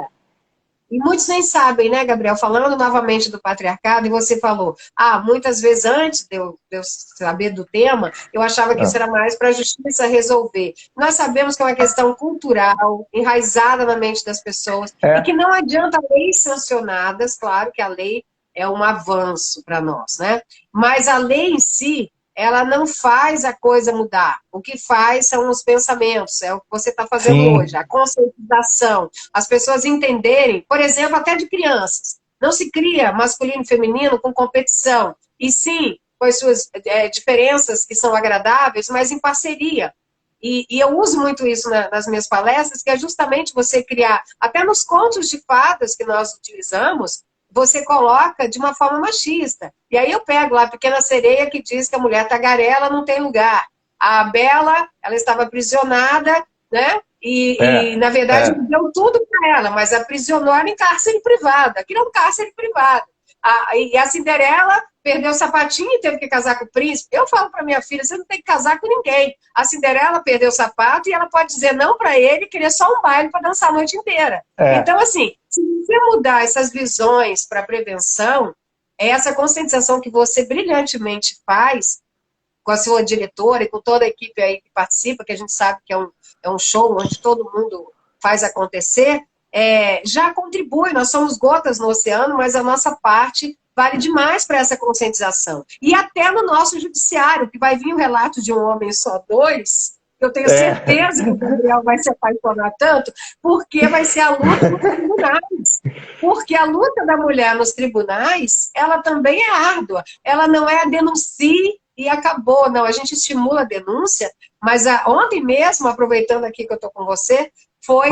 E muitos nem sabem, né, Gabriel? Falando novamente do patriarcado, e você falou, muitas vezes antes de eu saber do tema, eu achava que isso era mais para a justiça resolver. Nós sabemos que é uma questão cultural, enraizada na mente das pessoas, e que não adianta leis sancionadas, claro que a lei é um avanço para nós, né? Mas a lei em si, ela não faz a coisa mudar. O que faz são os pensamentos, é o que você está fazendo hoje, a conscientização, as pessoas entenderem, por exemplo, até de crianças. Não se cria masculino e feminino com competição, e sim com as suas diferenças que são agradáveis, mas em parceria. E eu uso muito isso nas minhas palestras, que é justamente você criar, até nos contos de fadas que nós utilizamos, você coloca de uma forma machista. E aí eu pego lá a Pequena Sereia, que diz que a mulher tagarela não tem lugar. A Bela, ela estava aprisionada, né? E na verdade, deu tudo para ela, mas aprisionou ela em cárcere privado. Aquilo é um cárcere privado. E a Cinderela perdeu o sapatinho e teve que casar com o príncipe. Eu falo para minha filha, você não tem que casar com ninguém. A Cinderela perdeu o sapato e ela pode dizer não para ele, querer só um baile para dançar a noite inteira. Então, assim, se você mudar essas visões para prevenção, é essa conscientização que você brilhantemente faz com a sua diretora e com toda a equipe aí que participa, que a gente sabe que é um show onde todo mundo faz acontecer, já contribui, nós somos gotas no oceano, mas a nossa parte vale demais para essa conscientização. E até no nosso judiciário, que vai vir o relato de um homem só dois, eu tenho certeza que o Gabriel vai se apaixonar tanto, porque vai ser a luta nos tribunais. Porque a luta da mulher nos tribunais, ela também é árdua. Ela não é a denuncie e acabou. Não, a gente estimula a denúncia, mas ontem mesmo, aproveitando aqui que eu estou com você, foi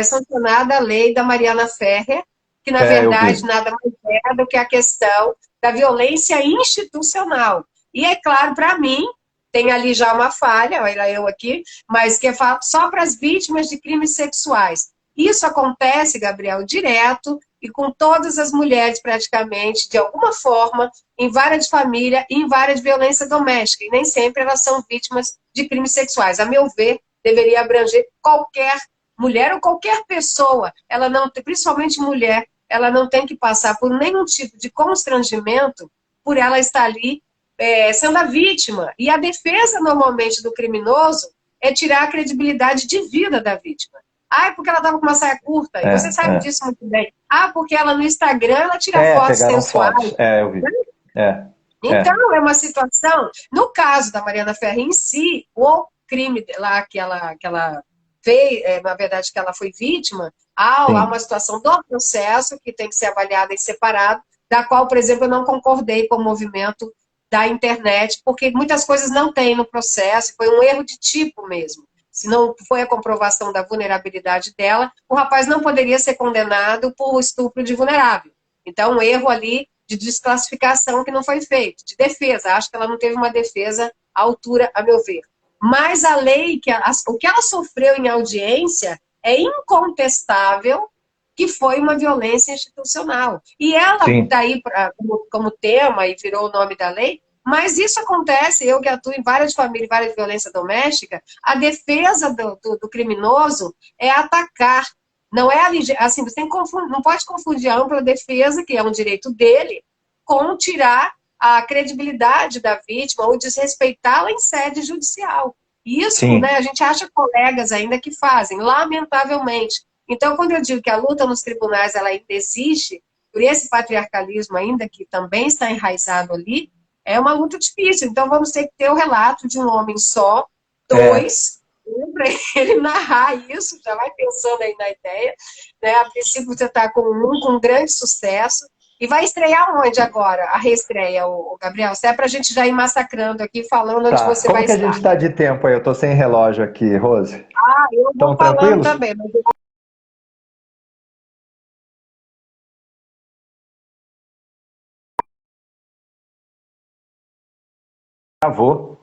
sancionada a lei da Mariana Ferrer, que na verdade nada mais é do que a questão da violência institucional. E é claro, para mim, tem ali já uma falha, olha eu aqui, mas que é só para as vítimas de crimes sexuais. Isso acontece, Gabriel, direto e com todas as mulheres praticamente, de alguma forma, em vara de família e em vara de violência doméstica. E nem sempre elas são vítimas de crimes sexuais. A meu ver, deveria abranger qualquer mulher ou qualquer pessoa, ela não, principalmente mulher, ela não tem que passar por nenhum tipo de constrangimento por ela estar ali sendo a vítima. E a defesa, normalmente, do criminoso é tirar a credibilidade de vida da vítima. É porque ela estava com uma saia curta, e você sabe disso muito bem. Porque ela no Instagram, ela tira fotos sensuais. Eu vi. Então, é uma situação... No caso da Mariana Ferrer em si, o crime lá que ela fez, na verdade, que ela foi vítima, há uma situação do processo que tem que ser avaliada em separado, da qual, por exemplo, eu não concordei com o movimento da internet, porque muitas coisas não tem no processo, foi um erro de tipo mesmo. Se não foi a comprovação da vulnerabilidade dela, o rapaz não poderia ser condenado por estupro de vulnerável. Então, um erro ali de desclassificação que não foi feito, de defesa. Acho que ela não teve uma defesa à altura, a meu ver. Mas a lei, o que ela sofreu em audiência é incontestável que foi uma violência institucional. E ela está aí como tema e virou o nome da lei, mas isso acontece, eu que atuo em várias famílias, várias violência doméstica, a defesa do criminoso é atacar Não é assim, você tem que confundir, não pode confundir a ampla defesa, que é um direito dele, com tirar a credibilidade da vítima ou desrespeitá-la em sede judicial. Isso, né, Sim. a gente acha colegas ainda que fazem, lamentavelmente. Então, quando eu digo que a luta nos tribunais ela ainda existe, por esse patriarcalismo ainda que também está enraizado ali, é uma luta difícil. Então, vamos ter que ter o relato de um homem só, É, dois, para ele narrar isso, já vai pensando aí na ideia, né? A princípio você está com um com grande sucesso, e vai estrear onde agora? A reestreia, o Gabriel? Se é para a gente já ir massacrando aqui, falando onde tá. você Como vai que a gente estar. está de tempo aí? Eu tô sem relógio aqui, Rose. Ah, eu vou Estão falando tranquilos? também, mas Travou.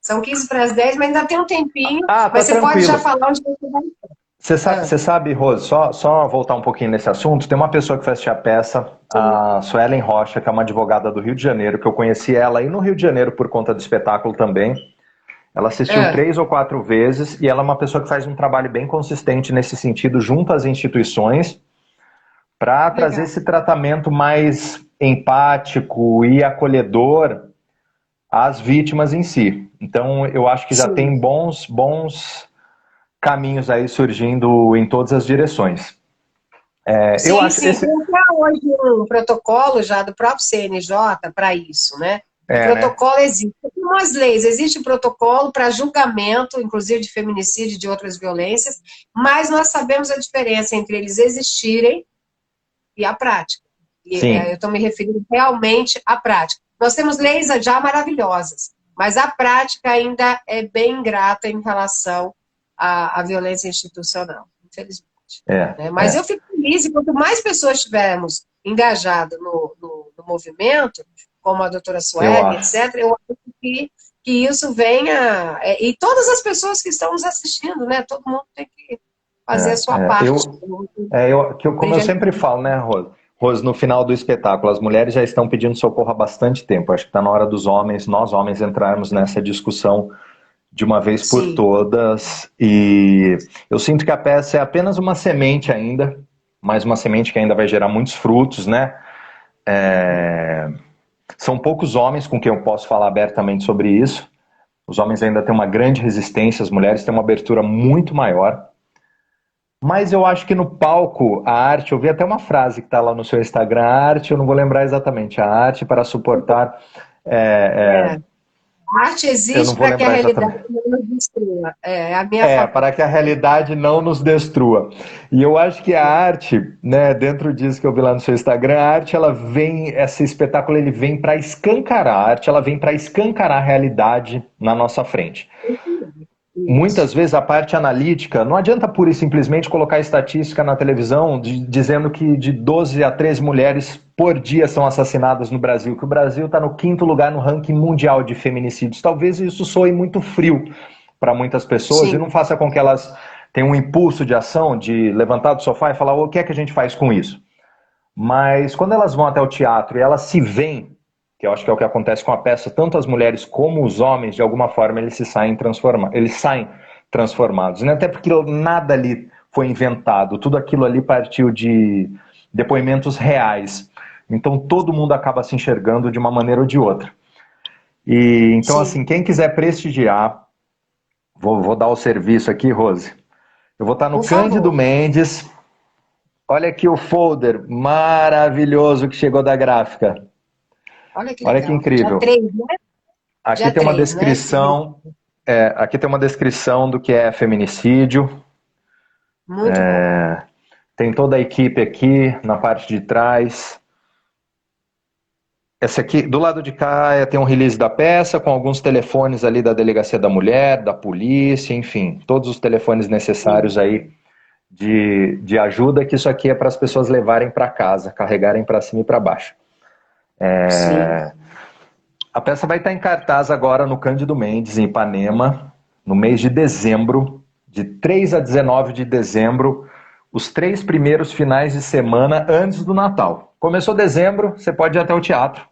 são 15 para as 10, mas ainda tem um tempinho, Ah, tá mas você pode já tranquilo. falar onde você vai estar. Você sabe, Rose, só voltar um pouquinho nesse assunto, tem uma pessoa que foi assistir a peça, Sim. a Suelen Rocha, que é uma advogada do Rio de Janeiro, que eu conheci ela aí no Rio de Janeiro por conta do espetáculo também. Ela assistiu Ah, 3 ou 4 vezes e ela é uma pessoa que faz um trabalho bem consistente nesse sentido junto às instituições para trazer legal. esse tratamento mais empático e acolhedor às vítimas em si. Então, eu acho que já Sim. tem bons caminhos aí surgindo em todas as direções. Eu Sim, acho sim. esse. Tem até hoje um protocolo já do próprio CNJ para isso, né? O É, né? protocolo existe. Como as leis, existe protocolo para julgamento, inclusive de feminicídio e de outras violências, mas nós sabemos a diferença entre eles existirem e a prática. E eu Sim, estou me referindo realmente à prática. Nós temos leis já maravilhosas, mas a prática ainda é bem ingrata em relação à violência institucional, infelizmente. é, Né? Mas eu é. fico feliz e quanto mais pessoas tivermos engajado no movimento, como a doutora Eu Sueli, acho. etc., eu acho que isso venha, e todas as pessoas que estão nos assistindo, né? Todo mundo tem que fazer a sua parte. Como eu sempre falo, né, Rose? Rose, no final do espetáculo, as mulheres já estão pedindo socorro há bastante tempo. Acho que está na hora dos homens, nós homens, entrarmos nessa discussão de uma vez por Sim, todas. E eu sinto que a peça é apenas uma semente ainda, mas uma semente que ainda vai gerar muitos frutos, né? É, São poucos homens com quem eu posso falar abertamente sobre isso. Os homens ainda têm uma grande resistência, as mulheres têm uma abertura muito maior. Mas eu acho que no palco, a arte, eu vi até uma frase que está lá no seu Instagram, a arte, eu não vou lembrar exatamente, a arte para suportar. É, é. A arte eu não existe vou para que a lembrar realidade exatamente. não nos destrua. É a minha Para favor. que a realidade não nos destrua. E eu acho que a arte, né, dentro disso que eu vi lá no seu Instagram, a arte, ela vem, esse espetáculo, ele vem para escancarar, a arte, ela vem para escancarar a realidade na nossa frente. Isso. Muitas vezes a parte analítica, não adianta pura e simplesmente colocar estatística na televisão dizendo que de 12 a 13 mulheres por dia são assassinadas no Brasil, que o Brasil está no 5º lugar no ranking mundial de feminicídios. Talvez isso soe muito frio para muitas pessoas e não Sim, faça com que elas tenham um impulso de ação, de levantar do sofá e falar o que é que a gente faz com isso. Mas quando elas vão até o teatro e elas se veem, que eu acho que é o que acontece com a peça, tanto as mulheres como os homens, de alguma forma, eles saem transformados. Né? Até porque nada ali foi inventado, tudo aquilo ali partiu de depoimentos reais. Então todo mundo acaba se enxergando de uma maneira ou de outra. E então, sim. assim, quem quiser prestigiar, vou dar o serviço aqui, Rose. Eu vou estar no Por Cândido favor. Mendes. Olha aqui o folder maravilhoso que chegou da gráfica. Olha que Olha que legal. Dia incrível. 3, né? Aqui Dia tem uma 3, né? descrição, aqui tem uma descrição do que é feminicídio. Muito bom. Tem toda a equipe aqui na parte de trás. Essa aqui, do lado de cá, tem um release da peça com alguns telefones ali da Delegacia da Mulher, da polícia, enfim, todos os telefones Sim. necessários aí de ajuda, que isso aqui é para as pessoas levarem para casa, carregarem para cima e para baixo. Sim. A peça vai estar em cartaz agora no Cândido Mendes, em Ipanema, no mês de dezembro, de 3 a 19 de dezembro, os 3 primeiros finais de semana antes do Natal. Começou dezembro, você pode ir até o teatro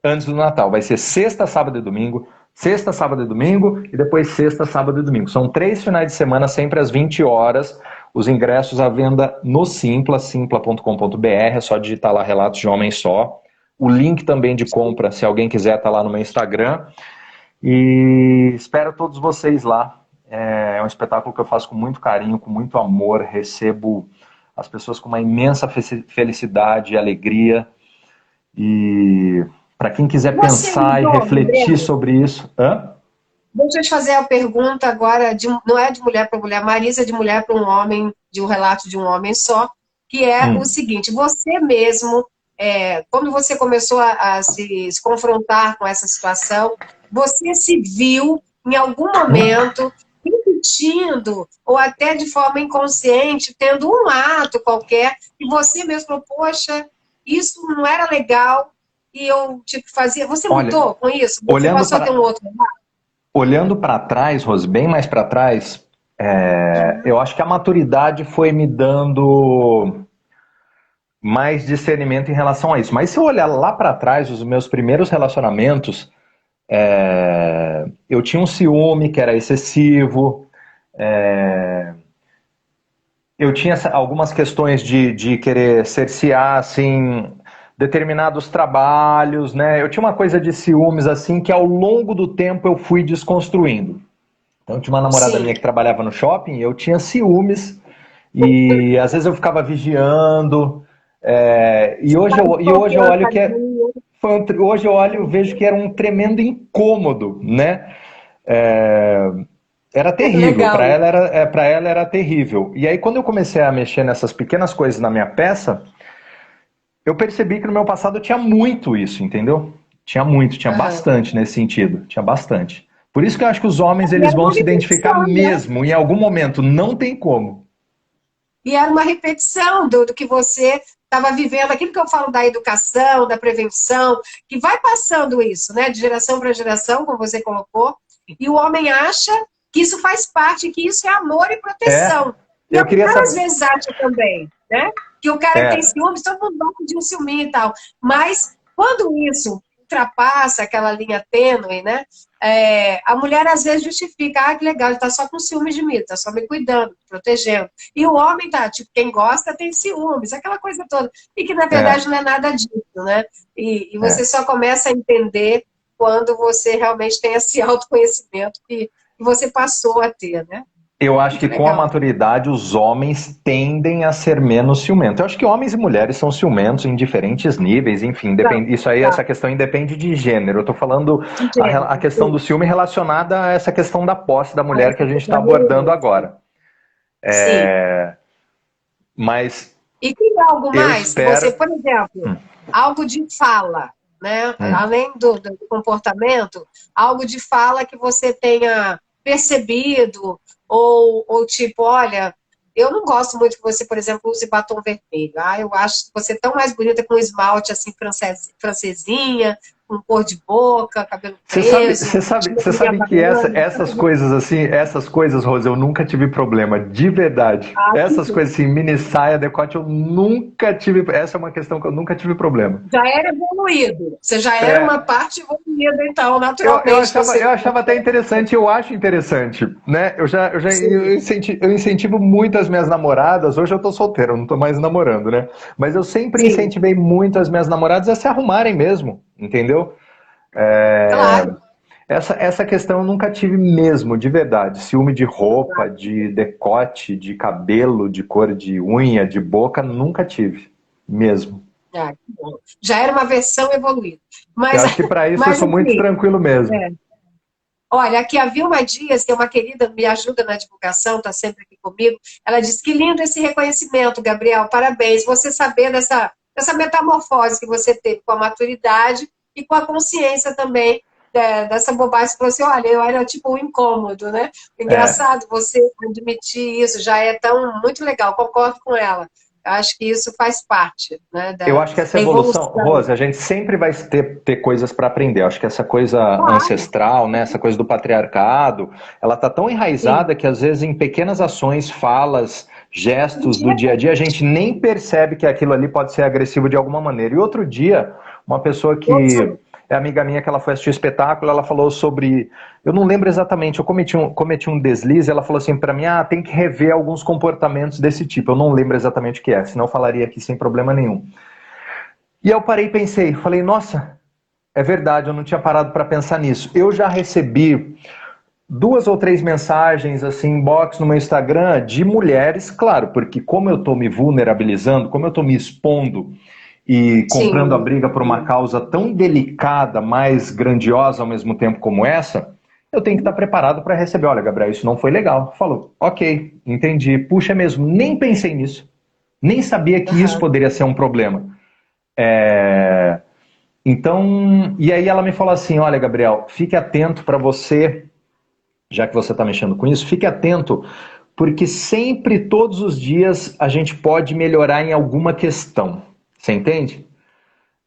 antes do Natal. Vai ser sexta, sábado e domingo, Sexta, sábado e domingo, e depois sexta, sábado e domingo. São 3 finais de semana, sempre às 20 horas. Os ingressos à venda no Simpla, simpla.com.br, é só digitar lá Relatos de Homem Só. O link também de compra, se alguém quiser, tá lá no meu Instagram. E espero todos vocês lá. É um espetáculo que eu faço com muito carinho, com muito amor. Recebo as pessoas com uma imensa felicidade e alegria. E para quem quiser pensar e refletir sobre isso... Hã? Deixa eu te fazer a pergunta agora, não é de mulher para mulher, Marisa, é de mulher para um homem, de um relato de um homem só, que é o seguinte: você mesmo, quando você começou a se confrontar com essa situação, você se viu em algum momento repetindo, ou até de forma inconsciente, tendo um ato qualquer, e você mesmo falou, poxa, isso não era legal, e eu tipo fazia. Você lutou com isso? Você passou a ter um outro lado? Olhando para trás, Rose, bem mais para trás, eu acho que a maturidade foi me dando mais discernimento em relação a isso. Mas se eu olhar lá para trás, os meus primeiros relacionamentos, eu tinha um ciúme que era excessivo, eu tinha algumas questões de querer cercear, assim, determinados trabalhos, né? Eu tinha uma coisa de ciúmes, assim, que ao longo do tempo eu fui desconstruindo. Então, tinha uma namorada minha que trabalhava no shopping, eu tinha ciúmes, e às vezes eu ficava vigiando, e hoje eu olho que hoje eu olho e vejo que era um tremendo incômodo, né? Era terrível, para ela era terrível. E aí, quando eu comecei a mexer nessas pequenas coisas na minha peça, eu percebi que no meu passado tinha muito isso, entendeu? Tinha bastante nesse sentido, tinha bastante. Por isso que eu acho que os homens eles vão se identificar mesmo, em algum momento, não tem como. E era uma repetição do que você estava vivendo, aquilo que eu falo da educação, da prevenção, que vai passando isso, né, de geração para geração, como você colocou, e o homem acha que isso faz parte, que isso é amor e proteção. E a mulher às vezes acha também, né, que o cara tem ciúmes, todo mundo gosta de um ciúminho e tal, mas quando isso ultrapassa aquela linha tênue, né, a mulher às vezes justifica, que legal, ele tá só com ciúmes de mim, tá só me cuidando, me protegendo. E o homem tá, tipo, quem gosta tem ciúmes, aquela coisa toda. E que na verdade não é nada disso, né? E você só começa a entender quando você realmente tem esse autoconhecimento que você passou a ter, né? Eu acho que com a maturidade os homens tendem a ser menos ciumentos. Eu acho que homens e mulheres são ciumentos em diferentes níveis, enfim, isso aí, essa questão independe de gênero. Eu estou falando a questão do ciúme relacionada a essa questão da posse da mulher que a gente está abordando agora. Mas e tem algo mais? Você, por exemplo, algo de fala, né? Além do comportamento, algo de fala que você tenha percebido, ou tipo, olha, eu não gosto muito que você, por exemplo, use batom vermelho. Eu acho você tão mais bonita com esmalte assim, francesinha, com cor de boca, cabelo preso. Você sabe que essas coisas assim, essas coisas, Rose, eu nunca tive problema, de verdade. Essas coisas assim, mini saia, decote, eu nunca tive. Essa é uma questão que eu nunca tive problema. Já era evoluído. Você já era uma parte evoluída, então, naturalmente. Eu achava até interessante, eu acho interessante, né? Eu incentivo muito as minhas namoradas. Hoje eu tô solteiro, eu não tô mais namorando, né? Mas eu sempre incentivei muito as minhas namoradas a se arrumarem mesmo, entendeu? Claro. Essa questão eu nunca tive mesmo, de verdade. Ciúme de roupa, de decote, de cabelo, de cor de unha, de boca, nunca tive, mesmo. Já era uma versão evoluída. Eu acho que para isso eu sou muito tranquilo mesmo. Olha, aqui a Vilma Dias, que é uma querida, me ajuda na divulgação, está sempre aqui comigo, ela diz que lindo esse reconhecimento, Gabriel, parabéns. Você saber dessa metamorfose que você teve com a maturidade e com a consciência também dessa bobagem. Você falou assim, olha, eu era tipo um incômodo, né? Engraçado você admitir isso, já é muito legal, concordo com ela. Eu acho que isso faz parte, né? Eu acho que essa evolução, Rose, a gente sempre vai ter coisas para aprender. Eu acho que essa coisa ancestral, né, essa coisa do patriarcado, ela tá tão enraizada que às vezes em pequenas ações, falas, gestos do dia a dia, a gente nem percebe que aquilo ali pode ser agressivo de alguma maneira. E outro dia, uma pessoa que é amiga minha que ela foi assistir o espetáculo, ela falou sobre, eu não lembro exatamente, eu cometi um deslize, ela falou assim para mim, tem que rever alguns comportamentos desse tipo, eu não lembro exatamente o que é, senão eu falaria aqui sem problema nenhum. E eu parei e pensei, falei, nossa, é verdade, eu não tinha parado para pensar nisso. Eu já recebi 2 ou 3 mensagens assim, inbox no meu Instagram de mulheres, claro, porque como eu estou me vulnerabilizando, como eu estou me expondo e comprando a Sim. briga por uma causa tão delicada, mas grandiosa ao mesmo tempo como essa, eu tenho que estar preparado para receber. Olha, Gabriel, isso não foi legal. Falou, ok, entendi. Puxa mesmo, nem pensei nisso. Nem sabia que isso Aham. poderia ser um problema. Então, e aí ela me falou assim, olha, Gabriel, fique atento para você, já que você está mexendo com isso, fique atento, porque sempre, todos os dias, a gente pode melhorar em alguma questão. Você entende?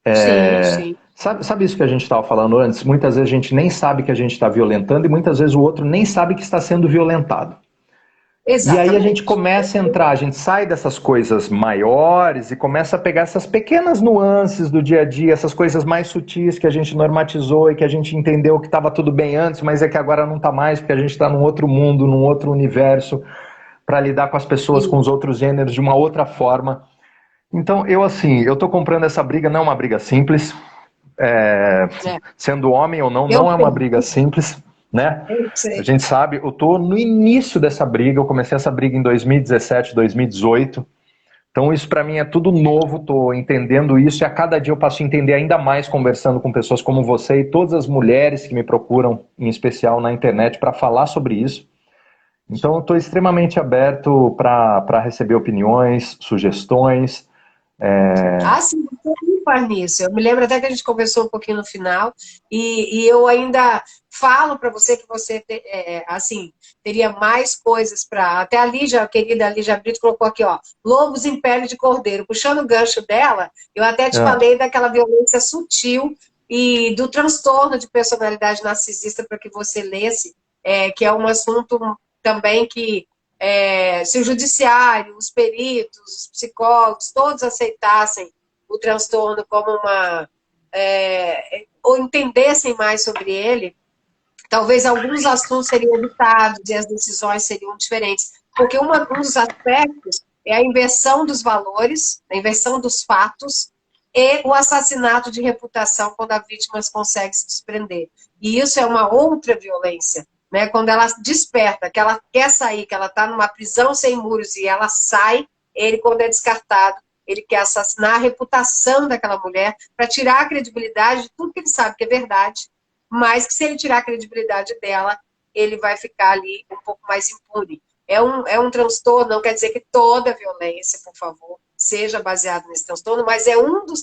Sim, sim. Sabe isso que a gente estava falando antes? Muitas vezes a gente nem sabe que a gente está violentando e muitas vezes o outro nem sabe que está sendo violentado. E aí a gente Exatamente. começa a entrar, a gente sai dessas coisas maiores e começa a pegar essas pequenas nuances do dia a dia, essas coisas mais sutis que a gente normatizou e que a gente entendeu que estava tudo bem antes, mas é que agora não está mais, porque a gente está num outro mundo, num outro universo, para lidar com as pessoas, com Sim. os outros gêneros de uma outra forma. Então, eu estou comprando essa briga, não é uma briga simples, É. sendo homem ou não, Eu não é uma sei, briga simples, né? eu A sei. gente sabe, eu estou no início dessa briga, eu comecei essa briga em 2017, 2018, então isso para mim é tudo novo, estou entendendo isso e a cada dia eu passo a entender ainda mais conversando com pessoas como você e todas as mulheres que me procuram, em especial na internet, para falar sobre isso. Então eu estou extremamente aberto para receber opiniões, sugestões. Ah, sim, você me faz nisso. Eu me lembro até que a gente conversou um pouquinho no final, e eu ainda falo para você que você assim, teria mais coisas para. Até a Lígia, a querida Lígia Brito, colocou aqui, ó, Lobos em Pele de Cordeiro. Puxando o gancho dela, eu até te Ah, falei daquela violência sutil e do transtorno de personalidade narcisista para que você lesse, que é um assunto também que se o judiciário, os peritos, os psicólogos, todos aceitassem o transtorno como ou entendessem mais sobre ele, talvez alguns assuntos seriam evitados e as decisões seriam diferentes. Porque um dos aspectos é a inversão dos valores, a inversão dos fatos e o assassinato de reputação quando a vítima consegue se desprender. E isso é uma outra violência, né? Quando ela desperta, que ela quer sair, que ela está numa prisão sem muros e ela sai, ele, quando é descartado, ele quer assassinar a reputação daquela mulher para tirar a credibilidade de tudo que ele sabe que é verdade, mas que se ele tirar a credibilidade dela, ele vai ficar ali um pouco mais impune. É um transtorno, não quer dizer que toda violência, por favor, seja baseada nesse transtorno, mas é um dos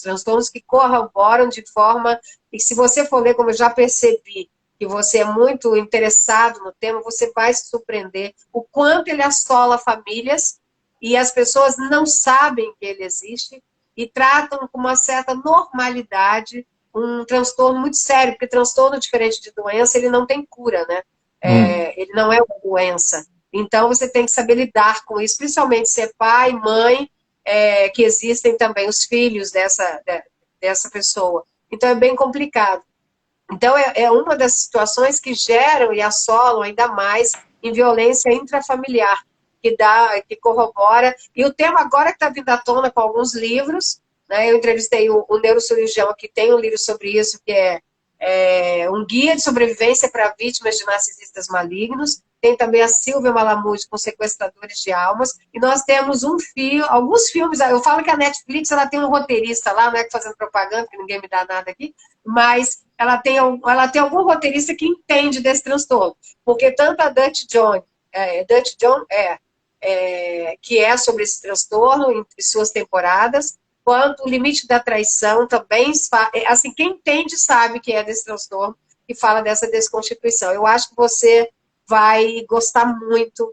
transtornos que corroboram de forma, e se você for ler, como eu já percebi, que você é muito interessado no tema, você vai se surpreender o quanto ele assola famílias e as pessoas não sabem que ele existe e tratam com uma certa normalidade um transtorno muito sério, porque transtorno, diferente de doença, ele não tem cura, né? hum, Ele não é uma doença. Então, você tem que saber lidar com isso, principalmente ser pai, mãe, que existem também os filhos dessa pessoa. Então, é bem complicado. Então, é uma das situações que geram e assolam ainda mais em violência intrafamiliar, que corrobora. E o tema agora que está vindo à tona com alguns livros, né? Eu entrevistei o neurocirurgião que tem um livro sobre isso, que é um guia de sobrevivência para vítimas de narcisistas malignos. Tem também a Silvia Malamude com Sequestradores de Almas. E nós temos alguns filmes. Eu falo que a Netflix ela tem um roteirista lá, não é que fazendo propaganda, que ninguém me dá nada aqui, mas ela tem algum roteirista que entende desse transtorno. Porque tanto a Dutch John que é sobre esse transtorno em suas temporadas, quanto o limite da traição também, assim, quem entende sabe que é desse transtorno e fala dessa desconstituição. Eu acho que você vai gostar muito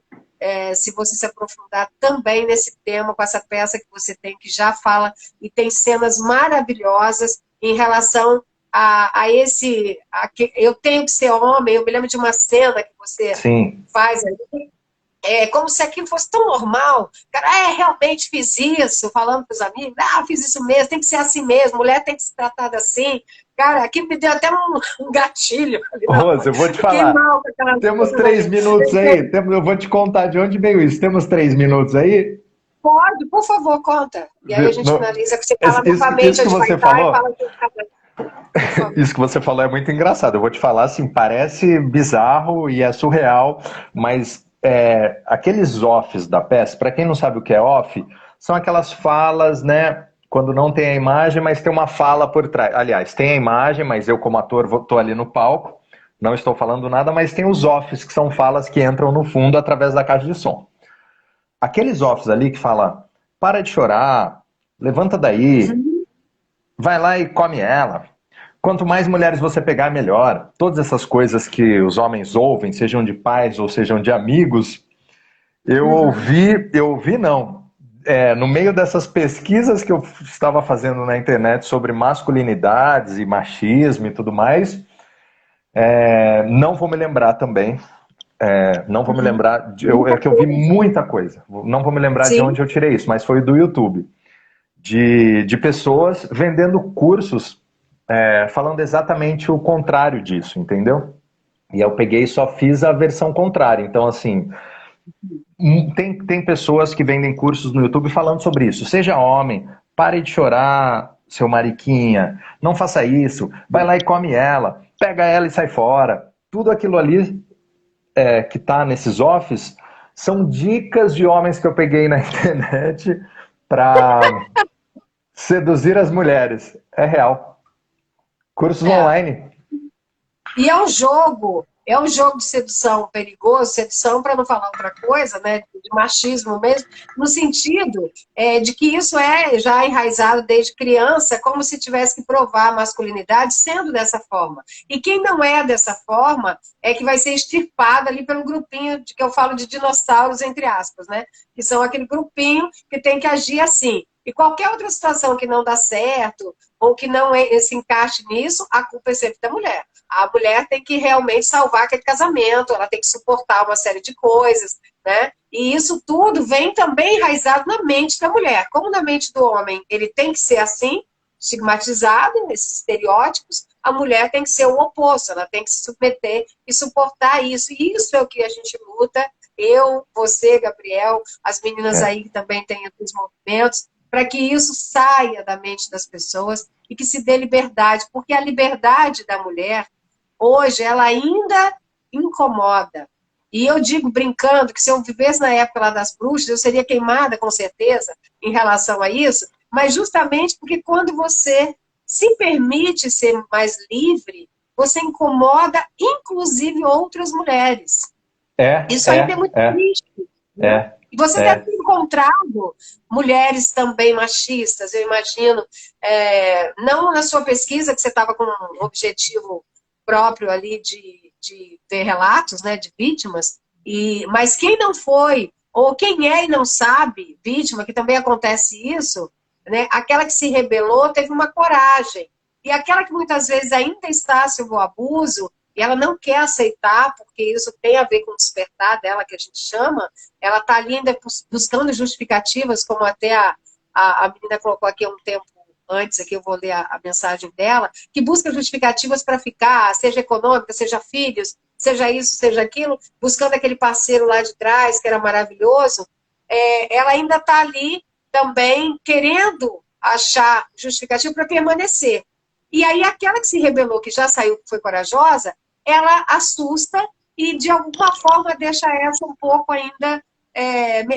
se você se aprofundar também nesse tema, com essa peça que você tem, que já fala, e tem cenas maravilhosas em relação que eu tenho que ser homem. Eu me lembro de uma cena que você sim. faz ali, É como se aquilo fosse tão normal. Cara, realmente fiz isso, falando para os amigos, fiz isso mesmo, tem que ser assim mesmo, mulher tem que ser tratada assim. Cara, aquilo me deu até um gatilho. Falei, não, Rose, eu vou te fiquei falar. mal com aquela Temos cena. 3 minutos aí. Eu vou te contar de onde veio isso. Temos 3 minutos aí? Pode, por favor, conta. E aí a gente finaliza, que você fala novamente Isso que onde vai você estar e falou, fala que tá, por favor. isso que você falou é muito engraçado. Eu vou te falar assim, parece bizarro e é surreal, mas aqueles offs da peça, para quem não sabe o que é off, são aquelas falas, né? Quando não tem a imagem, mas tem uma fala por trás. Aliás, tem a imagem, mas eu como ator estou ali no palco, não estou falando nada, mas tem os offs, que são falas que entram no fundo através da caixa de som. Aqueles offs ali que fala, para de chorar, levanta daí, Uhum. vai lá e come ela. Quanto mais mulheres você pegar, melhor. Todas essas coisas que os homens ouvem, sejam de pais ou sejam de amigos, Uhum. eu ouvi não. No meio dessas pesquisas que eu estava fazendo na internet sobre masculinidades e machismo e tudo mais, não vou me lembrar também. Não vou me Uhum. lembrar. É Muita que eu vi coisa. muita coisa. Não vou me lembrar de Sim. onde eu tirei isso, mas foi do YouTube. De pessoas vendendo cursos falando exatamente o contrário disso, entendeu? E eu peguei e só fiz a versão contrária. Então, assim, tem pessoas que vendem cursos no YouTube falando sobre isso. Seja homem, pare de chorar, seu mariquinha, não faça isso, vai lá e come ela, pega ela e sai fora. Tudo aquilo ali que tá nesses offs são dicas de homens que eu peguei na internet para seduzir as mulheres. É real. Cursos É. online. E é um jogo de sedução perigoso, sedução para não falar outra coisa, né, de machismo mesmo, no sentido de que isso é já enraizado desde criança, como se tivesse que provar a masculinidade sendo dessa forma. E quem não é dessa forma é que vai ser extirpado ali pelo grupinho de que eu falo de dinossauros, entre aspas, né, que são aquele grupinho que tem que agir assim. E qualquer outra situação que não dá certo, ou que não se encaixe nisso, a culpa é sempre da mulher. A mulher tem que realmente salvar aquele casamento, ela tem que suportar uma série de coisas, né? E isso tudo vem também enraizado na mente da mulher. Como na mente do homem ele tem que ser assim, estigmatizado, esses estereótipos, a mulher tem que ser o oposto, ela tem que se submeter e suportar isso. E isso é o que a gente luta, eu, você, Gabriel, as meninas É, aí que também têm os movimentos, para que isso saia da mente das pessoas e que se dê liberdade, porque a liberdade da mulher hoje ela ainda incomoda. E eu digo brincando que se eu vivesse na época lá das bruxas, eu seria queimada com certeza em relação a isso, mas justamente porque quando você se permite ser mais livre, você incomoda inclusive outras mulheres. é, Isso ainda é é, muito é, triste, né? é, E você deve é. ter encontrado mulheres também machistas, eu imagino, não na sua pesquisa, que você estava com um objetivo próprio ali de ver relatos, né, de vítimas, mas quem não foi, ou quem é e não sabe, vítima, que também acontece isso, né, aquela que se rebelou teve uma coragem. E aquela que muitas vezes ainda está sob o abuso, e ela não quer aceitar, porque isso tem a ver com o despertar dela, que a gente chama, ela está ali ainda buscando justificativas, como até a menina colocou aqui há um tempo antes, aqui eu vou ler a mensagem dela, que busca justificativas para ficar, seja econômica, seja filhos, seja isso, seja aquilo, buscando aquele parceiro lá de trás, que era maravilhoso, ela ainda está ali também querendo achar justificativo para permanecer. E aí aquela que se rebelou, que já saiu, que foi corajosa, ela assusta e de alguma forma deixa essa um pouco ainda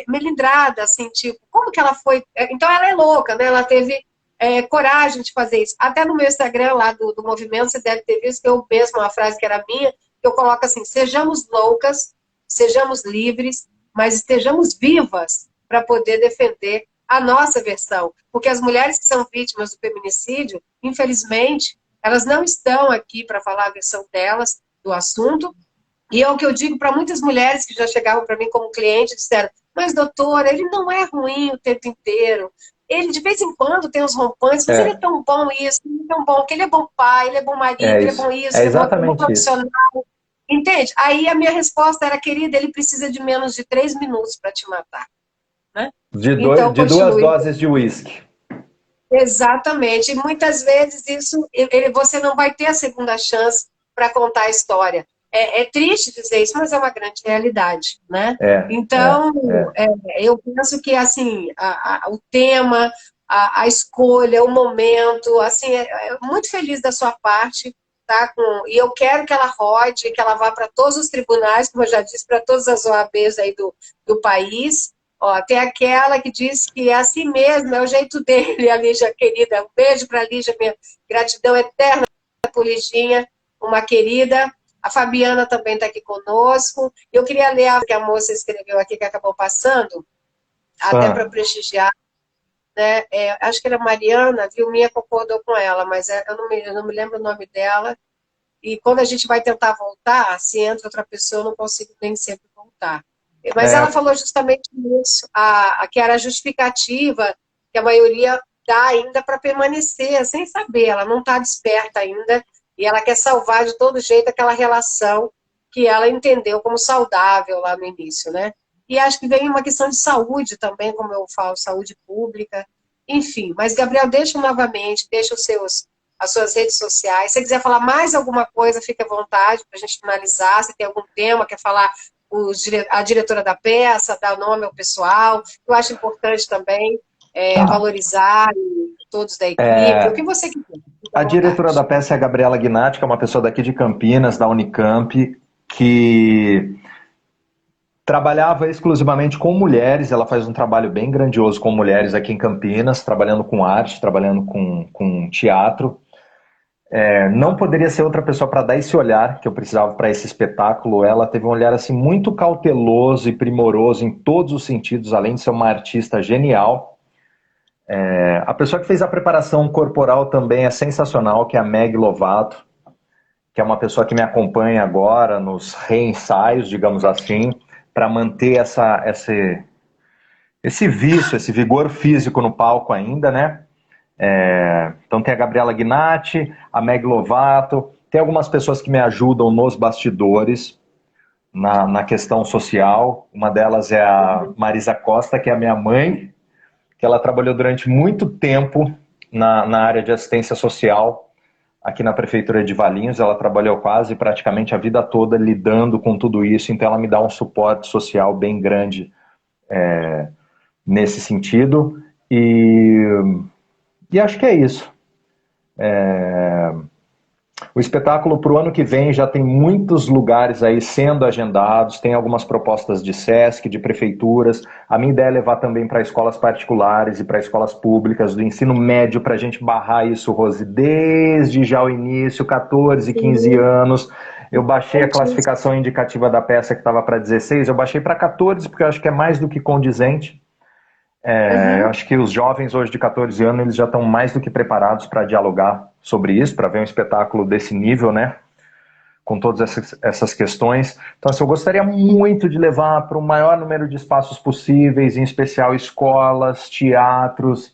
melindrada, assim, tipo, como que ela foi? Então ela é louca, né? Ela teve coragem de fazer isso. Até no meu Instagram lá do movimento, você deve ter visto que eu mesmo, uma frase que era minha, que eu coloco assim, sejamos loucas, sejamos livres, mas estejamos vivas para poder defender a nossa versão. Porque as mulheres que são vítimas do feminicídio, infelizmente, elas não estão aqui para falar a versão delas do assunto, e é o que eu digo para muitas mulheres que já chegavam para mim como cliente, disseram, mas doutora, ele não é ruim o tempo inteiro. Ele de vez em quando tem os rompantes, mas ele é É, tão bom isso, ele é tão bom, que ele é bom pai, ele é bom marido, é ele é bom isso. isso, É ele é bom exatamente isso. profissional. Entende? Aí a minha resposta era, querida, ele precisa de menos de 3 minutos para te matar. Né? Então, De duas continue. doses de uísque. Exatamente. E muitas vezes você não vai ter a segunda chance para contar a história. É triste dizer isso, mas é uma grande realidade, né? É, é, Então, é. eu penso que assim o tema, a escolha, o momento, assim, muito feliz da sua parte, tá? E eu quero que ela rode, que ela vá para todos os tribunais, como eu já disse, para todas as OABs aí do país. Ó, tem aquela que diz que é assim mesmo, é o jeito dele, a Lígia querida. Um beijo para a Lígia, minha gratidão eterna por Liginha, uma querida. A Fabiana também está aqui conosco. Eu queria ler o que a moça escreveu aqui, que acabou passando, até para Ah, prestigiar. Né? Acho que era Mariana, viu? Minha concordou com ela, mas eu não me lembro o nome dela. E quando a gente vai tentar voltar, se entra outra pessoa, eu não consigo nem sempre voltar. Mas ela é, falou justamente isso, que era a justificativa que a maioria dá ainda para permanecer, sem saber, ela não está desperta ainda, e ela quer salvar de todo jeito aquela relação que ela entendeu como saudável lá no início, né? E acho que vem uma questão de saúde também, como eu falo, saúde pública, enfim. Mas, Gabriel, deixa novamente, deixa as suas redes sociais. Se você quiser falar mais alguma coisa, fique à vontade para a gente finalizar. Se tem algum tema, quer falar a diretora da peça, dar nome ao pessoal. Eu acho importante também tá. valorizar todos da equipe, o É, que você quiser, fique à a diretora da vontade. peça é a Gabriela Gnatti, que é uma pessoa daqui de Campinas, da Unicamp, que trabalhava exclusivamente com mulheres. Ela faz um trabalho bem grandioso com mulheres aqui em Campinas, trabalhando com arte, trabalhando com teatro. Não poderia ser outra pessoa para dar esse olhar que eu precisava para esse espetáculo. Ela teve um olhar assim muito cauteloso e primoroso em todos os sentidos, além de ser uma artista genial. A pessoa que fez a preparação corporal também é sensacional, que é a Meg Lovato, que é uma pessoa que me acompanha agora nos reensaios, digamos assim, para manter esse vício, esse vigor físico no palco ainda, né? Então tem a Gabriela Gnatti, a Meg Lovato, tem algumas pessoas que me ajudam nos bastidores, na questão social. Uma delas é a Marisa Costa, que é a minha mãe, que ela trabalhou durante muito tempo na área de assistência social aqui na prefeitura de Valinhos. Ela trabalhou quase praticamente a vida toda lidando com tudo isso, então ela me dá um suporte social bem grande nesse sentido. E acho que é isso. O espetáculo para o ano que vem já tem muitos lugares aí sendo agendados, tem algumas propostas de SESC, de prefeituras. A minha ideia é levar também para escolas particulares e para escolas públicas do ensino médio, para a gente barrar isso, Rose, desde já o início, 14, 15 Sim, anos. Eu baixei a importantíssimo. classificação indicativa da peça que estava para 16, eu baixei para 14, porque eu acho que é mais do que condizente. Eu Uhum. acho que os jovens hoje de 14 anos eles já estão mais do que preparados para dialogar sobre isso, para ver um espetáculo desse nível, né? Com todas essas questões. Então, assim, eu gostaria muito de levar para o maior número de espaços possíveis, em especial escolas, teatros,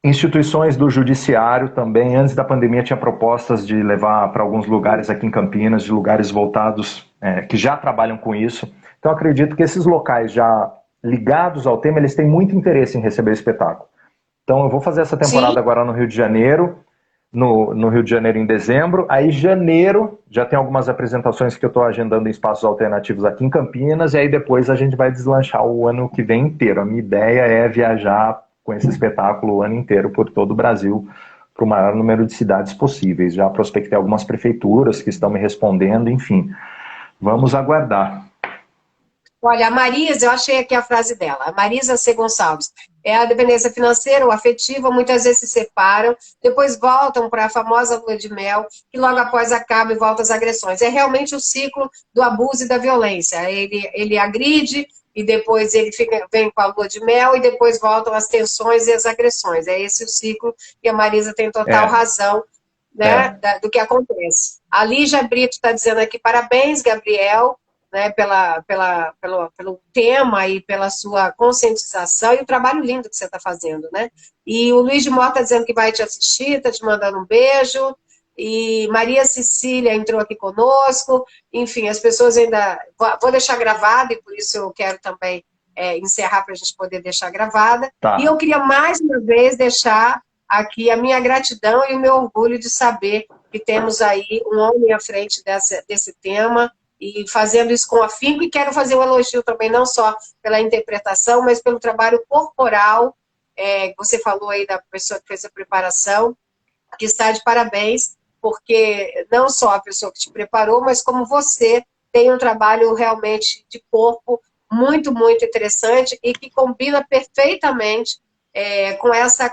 instituições do judiciário também. Antes da pandemia tinha propostas de levar para alguns lugares aqui em Campinas, de lugares voltados, que já trabalham com isso. Então acredito que esses locais já ligados ao tema, eles têm muito interesse em receber o espetáculo. Então eu vou fazer essa Sim, temporada agora no Rio de Janeiro, no Rio de Janeiro em dezembro. Aí janeiro já tem algumas apresentações que eu estou agendando em espaços alternativos aqui em Campinas, e aí depois a gente vai deslanchar o ano que vem inteiro. A minha ideia é viajar com esse espetáculo o ano inteiro por todo o Brasil, para o maior número de cidades possíveis. Já prospectei algumas prefeituras que estão me respondendo, enfim. Vamos aguardar. olha, a Marisa, eu achei aqui a frase dela, a Marisa C. Gonçalves. É a dependência financeira ou afetiva, muitas vezes se separam, depois voltam para a famosa lua de mel, que logo após acaba e volta às agressões. É realmente o ciclo do abuso e da violência. Ele agride e depois vem com a lua de mel e depois voltam as tensões e as agressões. É esse o ciclo e a Marisa tem total É, razão, né, é, do que acontece. A Lígia Brito está dizendo aqui, parabéns, Gabriel, né, pelo tema e pela sua conscientização e o trabalho lindo que você está fazendo, né? E o Luiz de Mota está dizendo que vai te assistir, está te mandando um beijo. e Maria Cecília entrou aqui conosco, enfim, as pessoas ainda... Vou deixar gravado, e por isso eu quero também encerrar para a gente poder deixar gravada. E Tá. eu queria mais uma vez deixar aqui a minha gratidão e o meu orgulho de saber que temos aí um homem à frente desse tema, e fazendo isso com afinco, e quero fazer um elogio também, não só pela interpretação, mas pelo trabalho corporal. Você falou aí da pessoa que fez a preparação, que está de parabéns, porque não só a pessoa que te preparou, mas como você tem um trabalho realmente de corpo muito, muito interessante, e que combina perfeitamente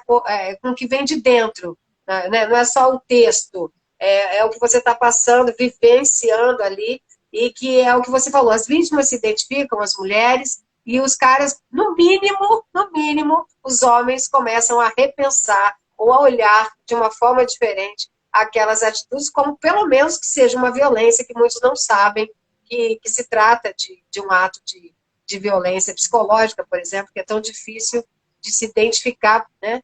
com o que vem de dentro, né? Não é só o texto, é o que você está passando, vivenciando ali, e que é o que você falou, as vítimas se identificam, as mulheres, e os caras, no mínimo, os homens começam a repensar ou a olhar de uma forma diferente aquelas atitudes, como pelo menos que seja uma violência, que muitos não sabem que se trata de um ato de violência psicológica, por exemplo, que é tão difícil de se identificar, né?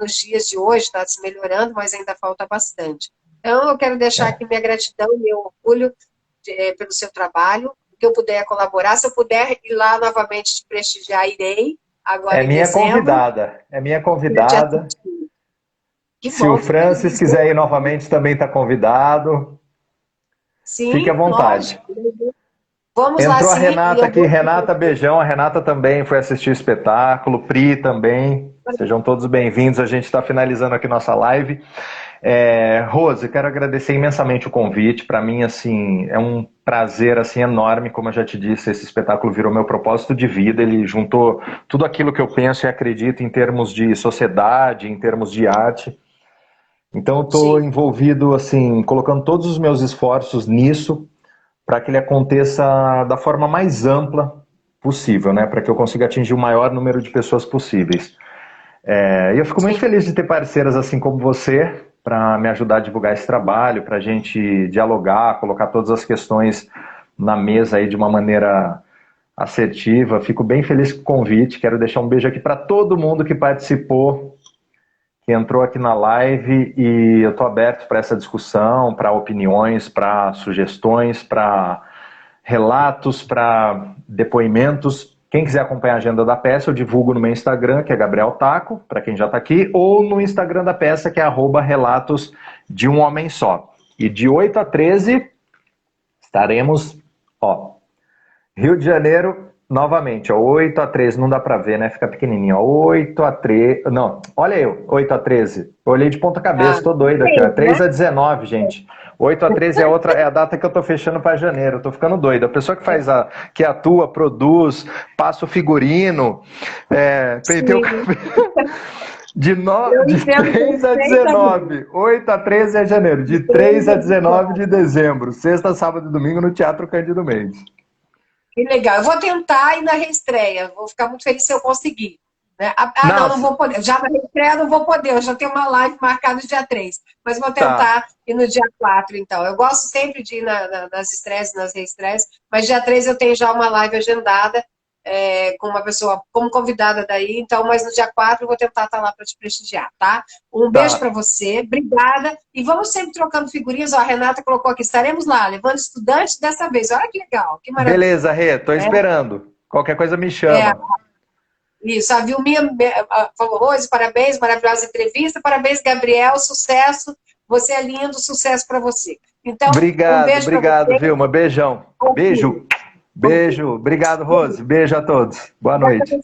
Nos dias de hoje está se melhorando, mas ainda falta bastante. Então, eu quero deixar aqui minha gratidão, meu orgulho pelo seu trabalho, que eu puder colaborar. Se eu puder ir lá novamente te prestigiar, irei, agora É em minha dezembro. convidada. É minha convidada. Que Se o bom, Francis quiser ir novamente, também está convidado. Fique à sim, vontade. lógico. Vamos lá, Entrou a sim. Renata aqui. Renata, beijão. A Renata também foi assistir o espetáculo. Pri também. Sejam todos bem-vindos. A gente está finalizando aqui nossa live. Rose, quero agradecer imensamente o convite. Para mim, assim, é um prazer assim enorme. Como eu já te disse, esse espetáculo virou meu propósito de vida. Ele juntou tudo aquilo que eu penso e acredito em termos de sociedade, em termos de arte. Então, eu estou envolvido, assim, colocando todos os meus esforços nisso, para que ele aconteça da forma mais ampla possível, né? Para que eu consiga atingir o maior número de pessoas possíveis. E eu fico muito feliz de ter parceiras assim como você para me ajudar a divulgar esse trabalho, para a gente dialogar, colocar todas as questões na mesa aí de uma maneira assertiva. Fico bem feliz com o convite. Quero deixar um beijo aqui para todo mundo que participou, que entrou aqui na live, e eu estou aberto para essa discussão, para opiniões, para sugestões, para relatos, para depoimentos. Quem quiser acompanhar a agenda da peça, eu divulgo no meu Instagram, que é Gabriel Taco, para quem já está aqui, ou no Instagram da peça, que é @relatos de um homem só. E de 8 a 13 estaremos, Rio de Janeiro, novamente, 8 a 13, não dá pra ver, né? Fica pequenininho, 8 a 13, não, olha eu, 8 a 13, eu olhei de ponta cabeça, tô doido aqui, 3 a 19, gente. 8 a 13 é a data que eu tô fechando para janeiro, eu tô ficando doido. A pessoa que atua, produz, passa o figurino, penteia o cabelo. De 3 a 19, 8 a 13 é janeiro, de 3 a 19 de dezembro, sexta, sábado e domingo no Teatro Cândido Mendes. Que legal. Eu vou tentar ir na reestreia. Vou ficar muito feliz se eu conseguir. Né? Não vou poder. Já na reestreia não vou poder. Eu já tenho uma live marcada no dia 3. Mas vou tentar ir no dia 4, então. Eu gosto sempre de ir nas estreias, nas reestreias. Mas dia 3 eu tenho já uma live agendada com uma pessoa como convidada daí. Então, mas no dia 4 eu vou tentar estar lá para te prestigiar, tá? Um beijo para você. Obrigada. E vamos sempre trocando figurinhas. Ó, a Renata colocou aqui. Estaremos lá, levando estudantes dessa vez. Olha que legal. Que maravilha. Beleza, Rê. Tô esperando. Qualquer coisa me chama. Isso, a Vilminha falou, Rose, parabéns, maravilhosa entrevista, parabéns, Gabriel, sucesso, você é lindo, sucesso para você. Então, obrigado, um beijo obrigado, Vilma, beijão. Beijo, obrigado, Rose, beijo a todos, boa noite.